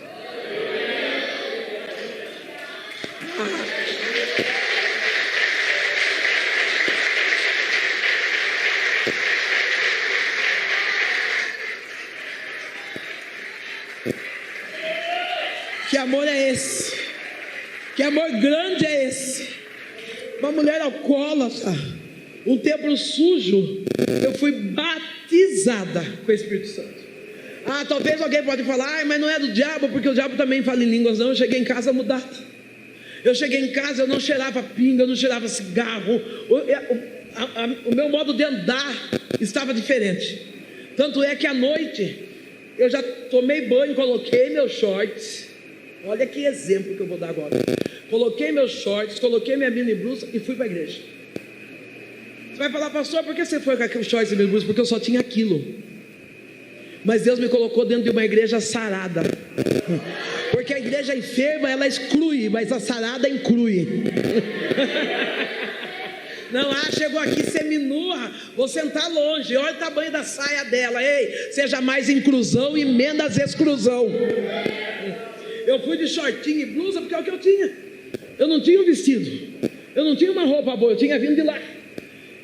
Que amor é esse? Que amor grande é esse? Uma mulher alcoólatra, um templo sujo. Eu fui batizada com o Espírito Santo. Talvez alguém pode falar: mas não é do diabo, porque o diabo também fala em línguas. Não, eu cheguei em casa mudada. Eu cheguei em casa, eu não cheirava pinga, eu não cheirava cigarro. O meu modo de andar estava diferente. Tanto é que à noite eu já tomei banho, coloquei meus shorts. Olha que exemplo que eu vou dar agora. Coloquei meus shorts, coloquei minha mini blusa e fui para a igreja. Você vai falar: pastor, por que você foi com aqueles shorts e mini blusa? Porque eu só tinha aquilo. Mas Deus me colocou dentro de uma igreja sarada. Porque a igreja enferma, ela exclui, mas a sarada inclui. Não, chegou aqui seminua, vou sentar longe, olha o tamanho da saia dela. Ei, seja mais inclusão e menos exclusão. Eu fui de shortinho e blusa porque é o que eu tinha. Eu não tinha um vestido, eu não tinha uma roupa boa, eu tinha vindo de lá.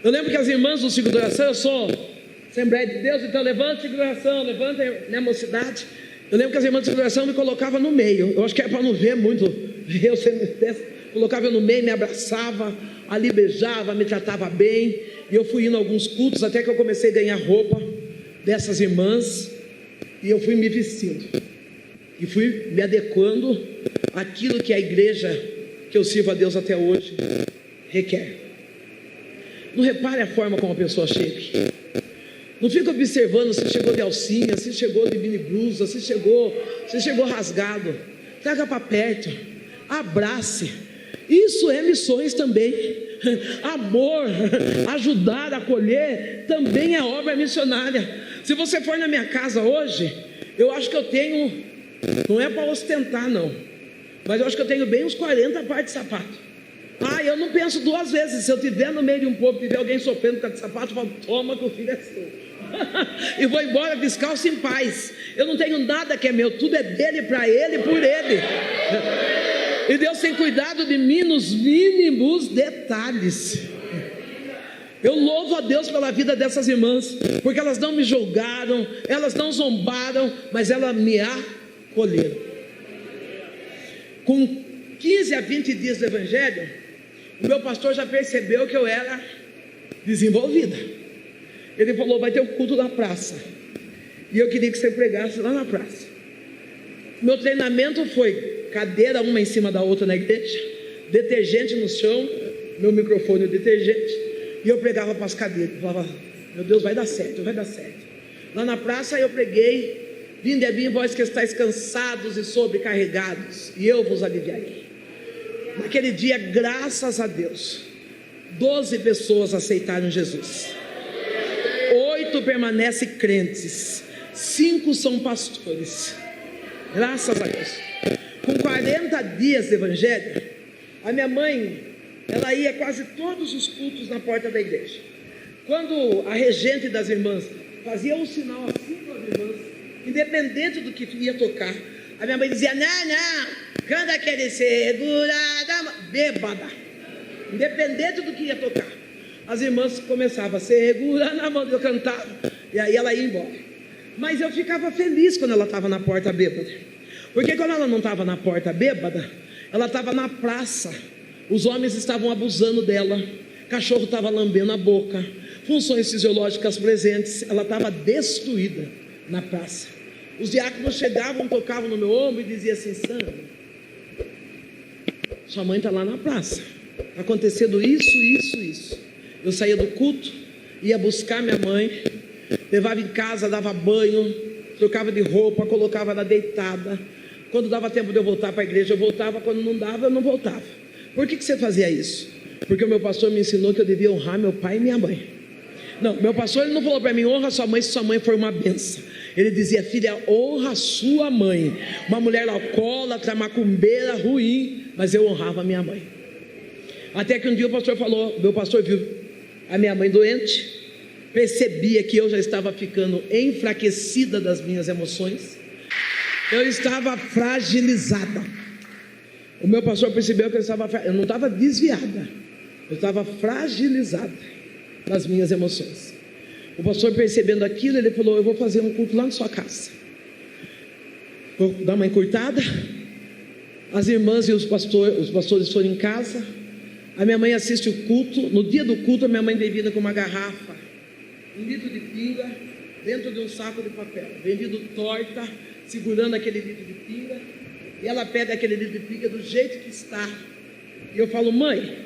Eu lembro que as irmãs do ciclo de oração, eu sou Assembleia de Deus, então levanta ciclo de oração, levanta, né, mocidade. Eu lembro que as irmãs do ciclo de oração me colocavam no meio. Eu acho que é para não ver muito, eu colocava eu no meio, me abraçava, ali beijava, me tratava bem. E eu fui indo a alguns cultos, até que eu comecei a ganhar roupa dessas irmãs, e eu fui me vestindo, e fui me adequando àquilo que a igreja que eu sirvo a Deus até hoje, requer. Não repare a forma como a pessoa chega. Não fica observando se chegou de alcinha, se chegou de mini blusa, se chegou rasgado. Traga para perto, abrace. Isso é missões também. Amor, ajudar, acolher, também é obra missionária. Se você for na minha casa hoje, eu acho que eu tenho, não é para ostentar não, mas eu acho que eu tenho bem uns 40 pares de sapato. Eu não penso duas vezes. Se eu estiver no meio de um povo, tiver alguém sofrendo por causa de sapato, eu falo, toma que o filho é seu. E vou embora descalço em paz. Eu não tenho nada que é meu, tudo é dele, para ele, por ele. E Deus tem cuidado de mim nos mínimos detalhes. Eu louvo a Deus pela vida dessas irmãs, porque elas não me julgaram, elas não zombaram, mas elas me acolheram. Com 15 a 20 dias do Evangelho, o meu pastor já percebeu que eu era desenvolvida. Ele falou, vai ter um culto na praça, e eu queria que você pregasse lá na praça. Meu treinamento foi cadeira uma em cima da outra na igreja, detergente no chão, meu microfone o detergente, e eu pregava para as cadeiras. Eu falava, meu Deus, vai dar certo, vai dar certo. Lá na praça eu preguei, vinde a mim vós que estáis cansados e sobrecarregados, e eu vos aliviarei. Naquele dia, graças a Deus, 12 pessoas aceitaram Jesus, 8 permanecem crentes, 5 são pastores, graças a Deus. Com 40 dias de evangelho, a minha mãe, ela ia quase todos os cultos na porta da igreja. Quando a regente das irmãs fazia um sinal assim para as irmãs, independente do que ia tocar, a minha mãe dizia, não, canta aquele segurada, bêbada, independente do que ia tocar. As irmãs começavam a segurar na mão, eu cantava, e aí ela ia embora. Mas eu ficava feliz quando ela estava na porta bêbada, porque quando ela não estava na porta bêbada, ela estava na praça, os homens estavam abusando dela, cachorro estava lambendo a boca, funções fisiológicas presentes, ela estava destruída na praça. Os diáconos chegavam, tocavam no meu ombro e diziam assim, Sandra, sua mãe está lá na praça, está acontecendo isso. Eu saía do culto, ia buscar minha mãe, levava em casa, dava banho, trocava de roupa, colocava ela deitada. Quando dava tempo de eu voltar para a igreja, eu voltava. Quando não dava, eu não voltava. Por que você fazia isso? Porque o meu pastor me ensinou que eu devia honrar meu pai e minha mãe. Não, meu pastor ele não falou para mim, honra sua mãe se sua mãe for uma benção. Ele dizia, filha, honra sua mãe. Uma mulher alcoólatra, macumbeira, ruim, mas eu honrava minha mãe. Até que um dia o pastor falou, meu pastor viu a minha mãe doente, percebia que eu já estava ficando enfraquecida das minhas emoções, eu estava fragilizada. O meu pastor percebeu que eu não estava desviada, eu estava fragilizada das minhas emoções. O pastor, percebendo aquilo, ele falou, eu vou fazer um culto lá na sua casa, vou dar uma encurtada. As irmãs e os pastores foram em casa. A minha mãe assiste o culto. No dia do culto, a minha mãe vem vindo com uma garrafa, 1 litro de pinga, dentro de um saco de papel, vem vindo torta, segurando aquele litro de pinga, e ela pega aquele litro de pinga do jeito que está. E eu falo, mãe,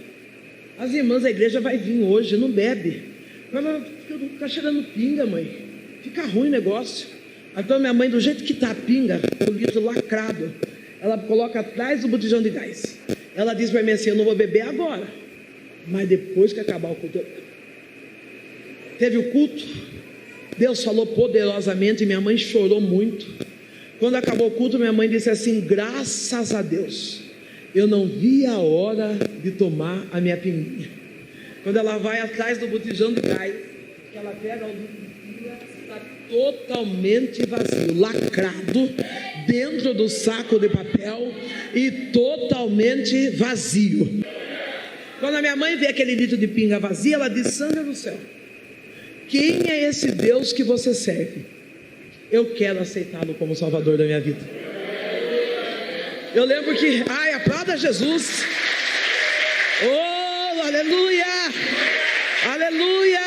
as irmãs da igreja vai vir hoje, não bebe. Ela está cheirando pinga, mãe, fica ruim o negócio. Então minha mãe, do jeito que está a pinga, o litro lacrado, ela coloca atrás do botijão de gás. Ela diz para mim assim, eu não vou beber agora, mas depois que acabar o culto. Teve o culto, Deus falou poderosamente, minha mãe chorou muito. Quando acabou o culto, minha mãe disse assim, graças a Deus, eu não vi a hora de tomar a minha pinguinha. Quando ela vai atrás do botijão de gás, que ela pega o litro de pinga, está totalmente vazio, lacrado, dentro do saco de papel e totalmente vazio. Quando a minha mãe vê aquele litro de pinga vazio, ela diz, Sandra do céu, quem é esse Deus que você serve? Eu quero aceitá-lo como Salvador da minha vida. Eu lembro que, aplauda Jesus. Oh, aleluia, aleluia,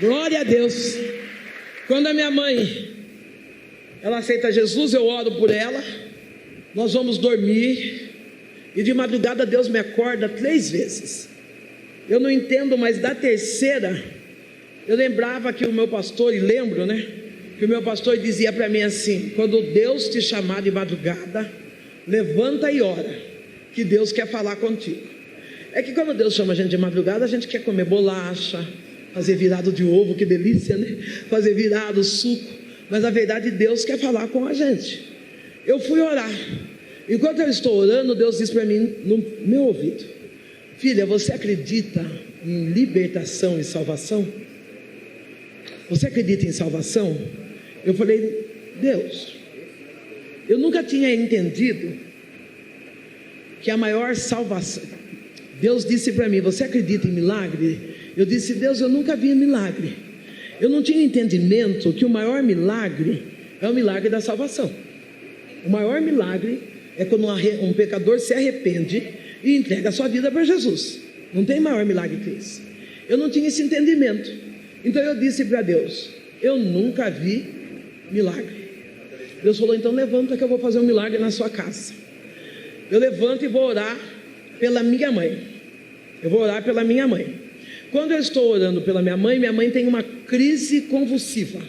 glória a Deus. Quando a minha mãe, ela aceita Jesus, eu oro por ela. nós vamos dormir, e de madrugada Deus me acorda 3 vezes. Eu não entendo, mas da terceira, eu lembrava que o meu pastor, e lembro, né? Que o meu pastor dizia para mim assim: quando Deus te chamar de madrugada, levanta e ora, que Deus quer falar contigo. É que quando Deus chama a gente de madrugada, a gente quer comer bolacha, fazer virado de ovo, que delícia, né? Fazer virado, suco. Mas na verdade Deus quer falar com a gente. Eu fui orar. Enquanto eu estou orando, Deus disse para mim no meu ouvido: filha, você acredita em libertação e salvação? Você acredita em salvação? Eu falei: Deus, eu nunca tinha entendido que a maior salvação... Deus disse para mim: você acredita em milagre? Eu disse: Deus, eu nunca vi milagre. Eu não tinha entendimento que o maior milagre é o milagre da salvação. O maior milagre é quando um pecador se arrepende e entrega a sua vida para Jesus. Não tem maior milagre que esse. Eu não tinha esse entendimento. Então eu disse para Deus: eu nunca vi milagre. Deus falou: então levanta que eu vou fazer um milagre na sua casa. Eu levanto e vou orar pela minha mãe. Eu vou orar pela minha mãe. Quando eu estou orando pela minha mãe tem uma crise convulsiva.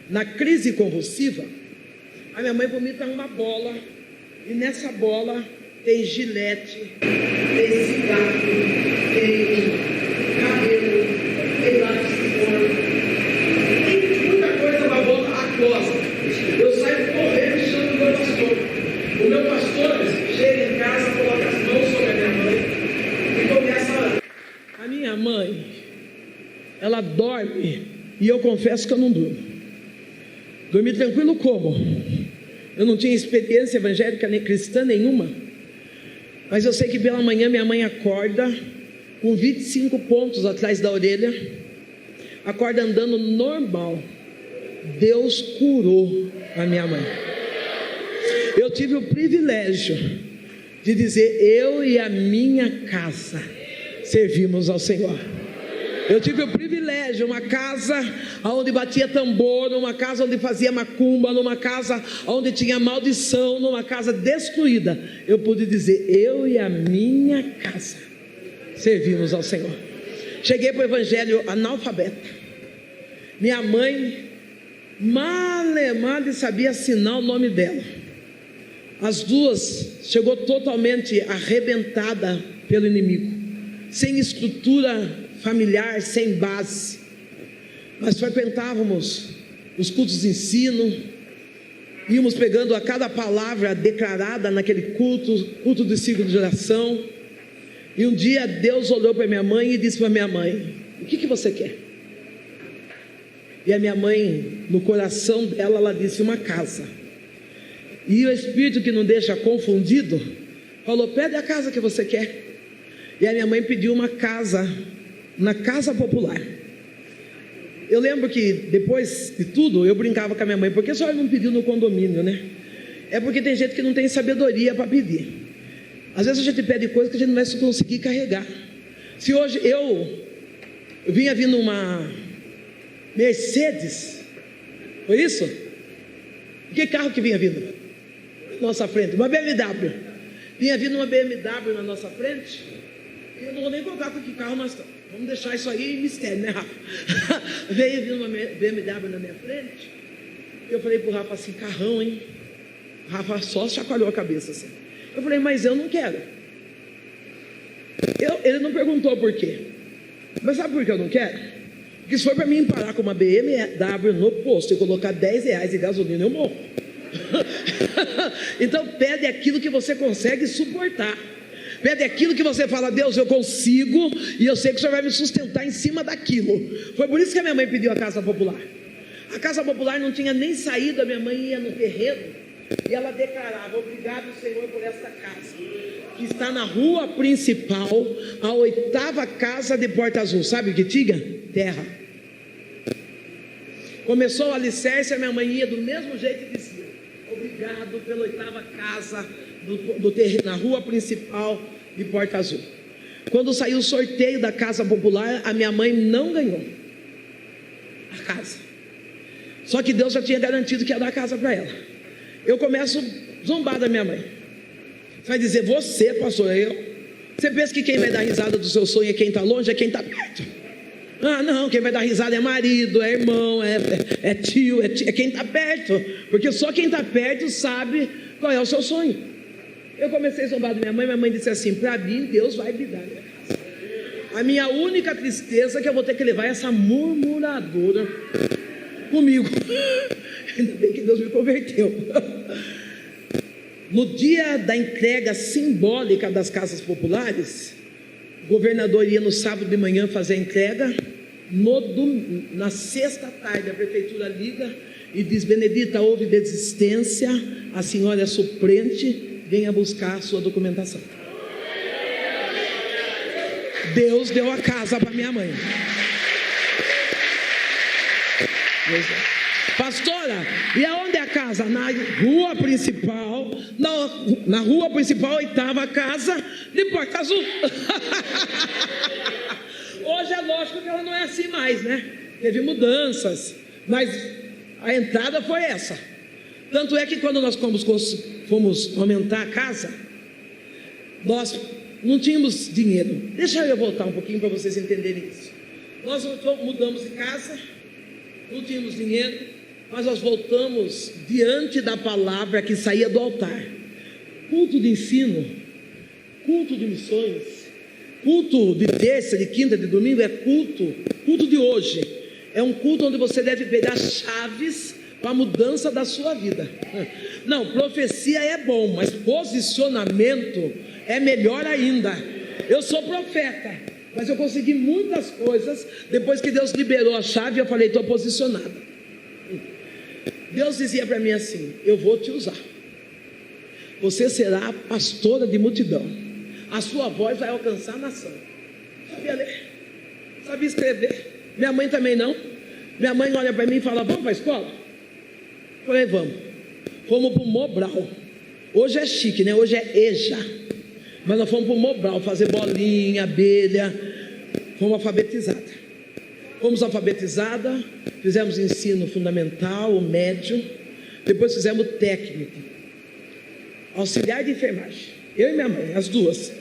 Na crise convulsiva, a minha mãe vomita uma bola, e nessa bola tem gilete, tem cigarro, tem cabelo, tem lápis de cor, tem muita coisa na bola aquosa. Eu saio correndo e chamo o meu pastor. O meu pastor chega em casa, coloca as mãos sobre a minha mãe e começa a orar. A minha mãe, ela dorme, e eu confesso que eu não durmo. Dormir tranquilo como? Eu não tinha experiência evangélica nem cristã nenhuma, mas eu sei que pela manhã minha mãe acorda com 25 pontos atrás da orelha, acorda andando normal. Deus curou a minha mãe. Eu tive o privilégio de dizer: eu e a minha casa servimos ao Senhor. Eu tive o privilégio, uma casa onde batia tambor, numa casa onde fazia macumba, numa casa onde tinha maldição, numa casa destruída. Eu pude dizer: eu e a minha casa servimos ao Senhor. Cheguei para o evangelho analfabeta. Minha mãe mal sabia assinar o nome dela. As duas chegou totalmente arrebentada pelo inimigo, sem estrutura familiar, sem base. Nós frequentávamos os cultos de ensino, íamos pegando a cada palavra declarada naquele culto de ciclo de geração. E um dia Deus olhou para minha mãe e disse para minha mãe: o que você quer? E a minha mãe, no coração dela, ela disse: uma casa. E o Espírito, que não deixa confundido, falou: pede a casa que você quer. E a minha mãe pediu uma casa, na Casa Popular. Eu lembro que depois de tudo eu brincava com a minha mãe: por que a senhora não pediu no condomínio, né? É porque tem gente que não tem sabedoria para pedir. Às vezes a gente pede coisa que a gente não vai conseguir carregar. Se hoje eu vinha vindo uma Mercedes, foi isso? Que carro que vinha vindo na nossa frente? Uma BMW. Vinha vindo uma BMW na nossa frente. Eu não vou nem contar com que carro nós estamos. Vamos deixar isso aí em mistério, né, Rafa? Veio vindo uma BMW na minha frente. Eu falei pro Rafa assim: carrão, hein? O Rafa só chacoalhou a cabeça assim. Eu falei: mas eu não quero. Ele não perguntou por quê. Mas sabe por que eu não quero? Porque se for para mim parar com uma BMW no posto e colocar R$10 de gasolina, eu morro. Então pede aquilo que você consegue suportar. Pede aquilo que você fala: Deus, eu consigo, e eu sei que o Senhor vai me sustentar em cima daquilo. Foi por isso que a minha mãe pediu a Casa Popular. A Casa Popular não tinha nem saído, a minha mãe ia no terreno e ela declarava: obrigado, Senhor, por esta casa, que está na rua principal, a 8ª casa de Porta Azul. Sabe o que tinha? Terra. Começou o alicerce, a minha mãe ia do mesmo jeito e dizia: obrigado pela 8ª casa na rua principal de Porta Azul. Quando saiu o sorteio da Casa Popular, a minha mãe não ganhou a casa. Só que Deus já tinha garantido que ia dar a casa para ela. Eu começo a zombar da minha mãe. Você vai dizer, você, pastor, eu? Você pensa que quem vai dar risada do seu sonho é quem está longe, é quem está perto? Ah, não, quem vai dar risada é marido, é irmão, é tio, é quem está perto. Porque só quem está perto sabe qual é o seu sonho. Eu comecei a zombar da minha mãe disse assim, para mim Deus vai me dar minha casa. A minha única tristeza é que eu vou ter que levar essa murmuradora comigo. Ainda bem que Deus me converteu. No dia da entrega simbólica das casas populares, o governador ia no sábado de manhã fazer a entrega. Na sexta tarde a prefeitura liga e diz, Benedita, houve desistência, a senhora é suplente, venha buscar a sua documentação. Deus deu a casa para minha mãe. Pastora, e aonde é a casa? Na rua principal, na rua principal, 8ª casa, de porta azul. Hoje é lógico que ela não é assim mais, né? Teve mudanças, mas a entrada foi essa. Tanto é que quando nós fomos aumentar a casa, nós não tínhamos dinheiro. Deixa eu voltar um pouquinho para vocês entenderem isso. Nós mudamos de casa, não tínhamos dinheiro, mas nós voltamos diante da palavra que saía do altar. Culto de ensino, culto de missões, culto de terça, de quinta, de domingo é culto de hoje. É um culto onde você deve pegar chaves para a mudança da sua vida. Não, profecia é bom, mas posicionamento é melhor ainda. Eu sou profeta, mas eu consegui muitas coisas depois que Deus liberou a chave. Eu falei, estou posicionada. Deus dizia para mim assim, eu vou te usar. Você será pastora de multidão. A sua voz vai alcançar a nação. Sabia ler, sabia escrever. Minha mãe também não. Minha mãe olha para mim e fala, vamos para a escola? Eu falei, vamos. Fomos para o Mobral. Hoje é chique, né? Hoje é EJA. Mas nós fomos para o Mobral fazer bolinha, abelha. Fomos alfabetizadas. Fomos alfabetizadas, fizemos ensino fundamental, o médio, depois fizemos técnico, auxiliar de enfermagem. Eu e minha mãe, as duas.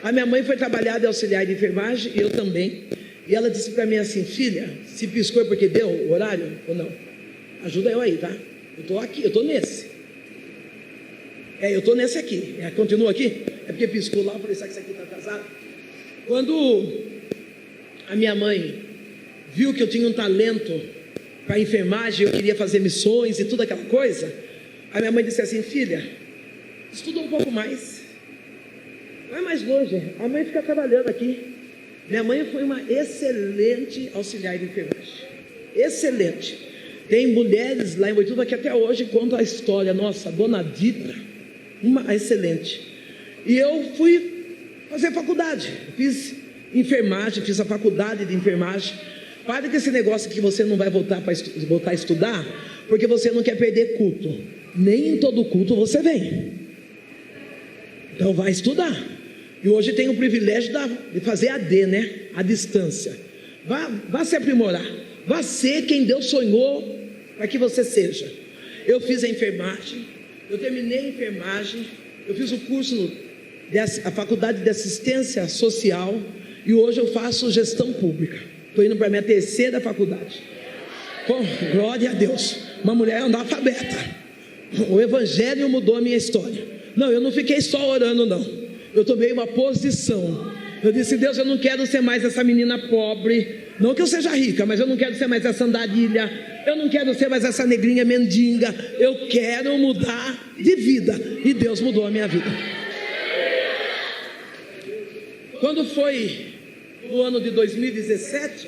A minha mãe foi trabalhar de auxiliar de enfermagem, e eu também. E ela disse para mim assim, filha, se piscou é porque deu o horário ou não? Ajuda eu aí, tá? Eu estou aqui, eu estou nesse. Eu estou nesse aqui. Continua aqui? É porque piscou lá, eu falei, será que isso aqui está atrasado? Quando a minha mãe viu que eu tinha um talento para enfermagem, eu queria fazer missões e tudo aquela coisa, a minha mãe disse assim, filha, estuda um pouco mais, vai mais longe, a mãe fica trabalhando aqui. Minha mãe foi uma excelente auxiliar de enfermagem, excelente. Tem mulheres lá em Boituva que até hoje contam a história, nossa, dona Dita, uma excelente. E eu fui fazer faculdade, fiz enfermagem, fiz a faculdade de enfermagem. Pare com esse negócio que você não vai voltar a estudar, porque você não quer perder culto. Nem em todo culto você vem. Então vai estudar. E hoje tem o privilégio de fazer AD, né? A distância. Vá se aprimorar. Vá ser quem Deus sonhou para que você seja. Eu fiz a enfermagem, eu terminei a enfermagem, eu fiz o curso, a faculdade de assistência social, e hoje eu faço gestão pública. Estou indo para a minha 3ª faculdade. Pô, glória a Deus. Uma mulher analfabeta. O evangelho mudou a minha história. Não, eu não fiquei só orando, não. Eu tomei uma posição. Eu disse, Deus, eu não quero ser mais essa menina pobre. Não que eu seja rica, mas eu não quero ser mais essa andarilha. Eu não quero ser mais essa negrinha mendiga. Eu quero mudar de vida. E Deus mudou a minha vida. Quando foi no ano de 2017,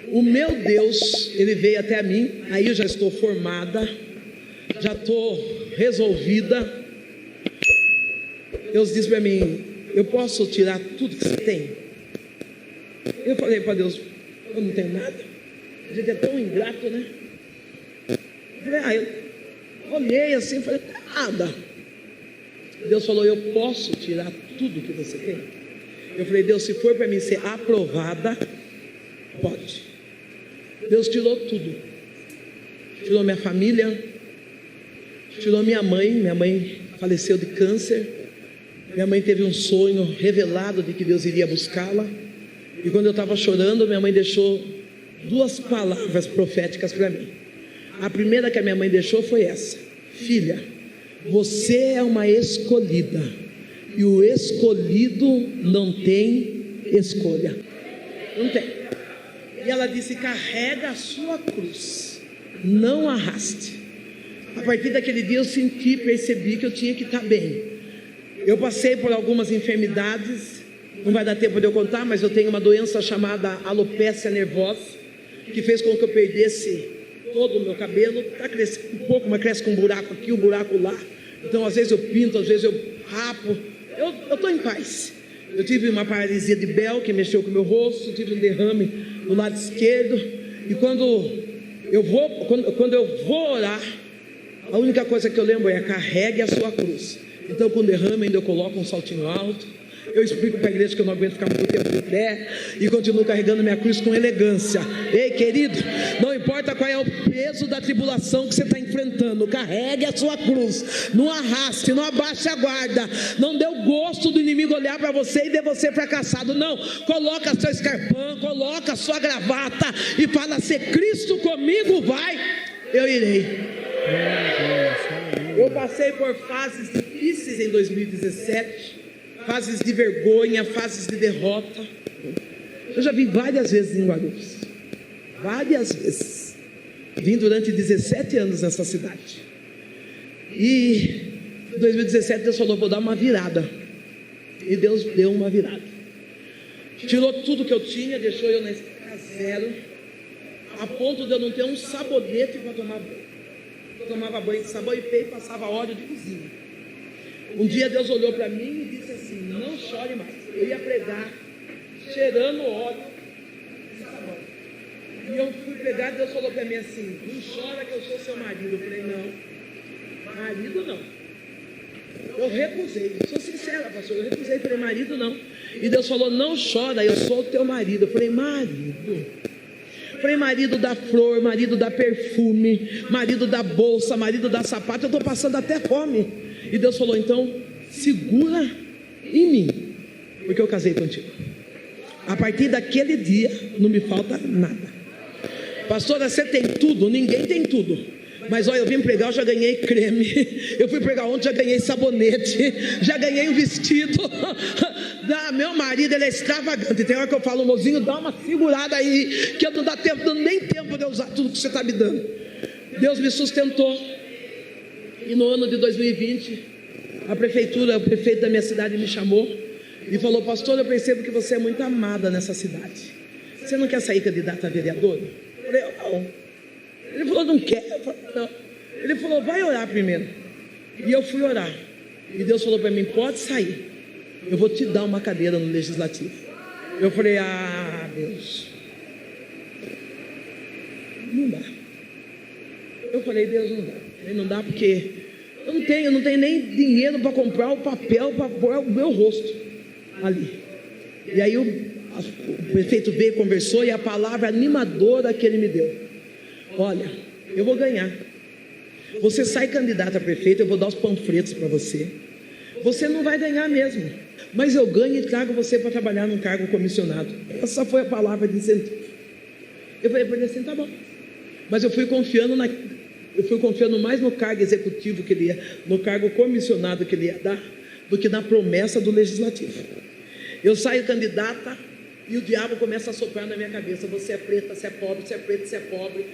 o meu Deus, ele veio até a mim. Aí eu já estou formada, já estou resolvida. Deus disse para mim, eu posso tirar tudo que você tem? Eu falei para Deus, eu não tenho nada. A gente é tão ingrato, né? Eu falei, eu olhei assim, falei, nada. Deus falou, eu posso tirar tudo que você tem? Eu falei, Deus, se for para mim ser aprovada, pode. Deus tirou tudo. Tirou minha família, tirou minha mãe faleceu de câncer. Minha mãe teve um sonho revelado de que Deus iria buscá-la. E quando eu estava chorando, minha mãe deixou 2 palavras proféticas para mim. A primeira que a minha mãe deixou foi essa: filha, você é uma escolhida, e o escolhido não tem escolha. Não tem. E ela disse: carrega a sua cruz, não arraste. A partir daquele dia eu percebi que eu tinha que estar bem. Eu passei por algumas enfermidades, não vai dar tempo de eu contar, mas eu tenho uma doença chamada alopécia nervosa, que fez com que eu perdesse todo o meu cabelo. Está crescendo um pouco, mas cresce com um buraco aqui, um buraco lá. Então às vezes eu pinto, às vezes eu rapo. Eu estou em paz. Eu tive uma paralisia de Bell que mexeu com o meu rosto, eu tive um derrame no lado esquerdo. E quando eu vou orar, a única coisa que eu lembro é: carregue a sua cruz. Então, com derrame, ainda eu coloco um saltinho alto. Eu explico para a igreja que eu não aguento ficar muito tempo de pé, e continuo carregando minha cruz com elegância. Ei, querido, não importa qual é o peso da tribulação que você está enfrentando, carregue a sua cruz, não arraste, não abaixe a guarda, não dê o gosto do inimigo olhar para você e ver você fracassado. Não, coloca seu escarpão, coloca sua gravata e fala: se Cristo comigo vai, eu irei. Eu passei por fases difíceis em 2017, fases de vergonha, fases de derrota. Eu já vim várias vezes em Guarulhos, várias vezes. Vim durante 17 anos nessa cidade. E em 2017 Deus falou: vou dar uma virada. E Deus deu uma virada. Tirou tudo que eu tinha, deixou eu na estaca zero, a ponto de eu não ter um sabonete para tomar banho. Eu tomava banho de sabão e pei e passava óleo de cozinha. Um dia Deus olhou para mim e disse assim: não chore mais. Eu ia pregar cheirando óleo de sabão. E eu fui pregar, Deus falou para mim assim: não chora que eu sou seu marido. Eu falei: não, marido não. Eu recusei, sou sincera, pastor, eu recusei, falei: marido não. E Deus falou: não chora, eu sou o teu marido. Eu falei: marido? Falei: marido da flor, marido da perfume, marido da bolsa, marido da sapato, eu estou passando até fome. E Deus falou: então segura em mim, porque eu casei contigo. A partir daquele dia não me falta nada. Pastora, você tem tudo? Ninguém tem tudo. Mas olha, eu vim pregar, eu já ganhei creme. Eu fui pregar ontem, já ganhei sabonete, já ganhei um vestido. Meu marido, ele é extravagante. Tem hora que eu falo: mozinho, dá uma segurada aí, que eu não dá nem tempo de eu usar tudo que você está me dando. Deus me sustentou. E no ano de 2020, o prefeito da minha cidade me chamou e falou: pastor, eu percebo que você é muito amada nessa cidade. Você não quer sair candidata a vereadora? Eu falei: não. Ele falou: não quer? Eu falei: não. Ele falou: vai orar primeiro. E eu fui orar. E Deus falou para mim: pode sair, eu vou te dar uma cadeira no legislativo. Eu falei: ah, Deus, não dá. Eu falei: Deus, não dá. Ele: não dá porque eu não tenho nem dinheiro para comprar o papel para pôr o meu rosto ali. E aí o prefeito veio, conversou, e a palavra animadora que ele me deu: olha, eu vou ganhar. Você sai candidato a prefeito, eu vou dar os panfletos para você. Você não vai ganhar mesmo, mas eu ganho e trago você para trabalhar num cargo comissionado. Essa foi a palavra de incentivo. Eu falei assim: tá bom. Mas eu fui confiando mais no cargo executivo que ele ia, no cargo comissionado que ele ia dar, do que na promessa do legislativo. Eu saio candidata e o diabo começa a soprar na minha cabeça: você é preta, você é pobre, você é preta, você é pobre.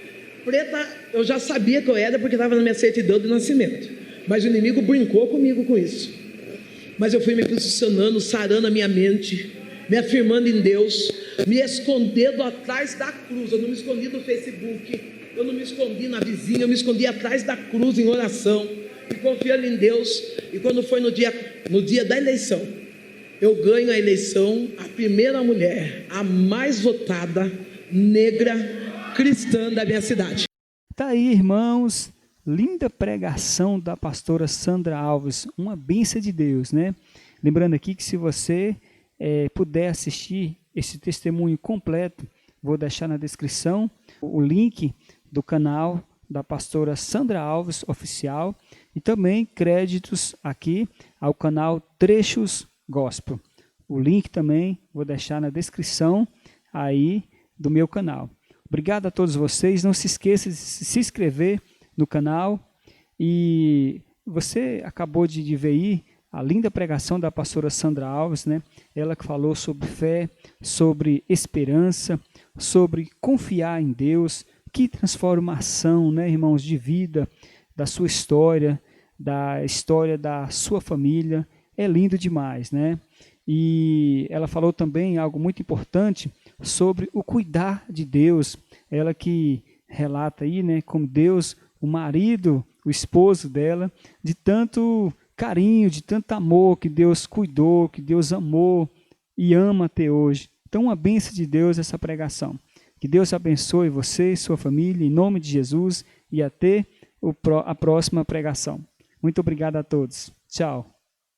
Preta, eu já sabia que eu era, porque estava na minha certidão de nascimento. Mas o inimigo brincou comigo com isso. Mas eu fui me posicionando, sarando a minha mente, me afirmando em Deus, me escondendo atrás da cruz. Eu não me escondi no Facebook, eu não me escondi na vizinha, eu me escondi atrás da cruz em oração, e confiando em Deus. E quando foi no dia da eleição, eu ganho a eleição, a primeira mulher, a mais votada, negra, cristã da minha cidade. Tá aí, irmãos, linda pregação da pastora Sandra Alves, uma bênção de Deus, né? Lembrando aqui que se você puder assistir esse testemunho completo, vou deixar na descrição o link do canal da pastora Sandra Alves Oficial, e também créditos aqui ao canal Trechos Gospel. O link também vou deixar na descrição aí do meu canal. Obrigado a todos vocês. Não se esqueça de se inscrever no canal. E você acabou de ver aí a linda pregação da pastora Sandra Alves, né? Ela que falou sobre fé, sobre esperança, sobre confiar em Deus. Que transformação, né, irmãos, de vida, da sua história, da história da sua família. É lindo demais, né? E ela falou também algo muito importante sobre o cuidar de Deus. Ela que relata aí, né, como Deus, o marido, o esposo dela, de tanto carinho, de tanto amor que Deus cuidou, que Deus amou e ama até hoje. Então, uma bênção de Deus essa pregação. Que Deus abençoe você e sua família, em nome de Jesus, e até a próxima pregação. Muito obrigado a todos. Tchau.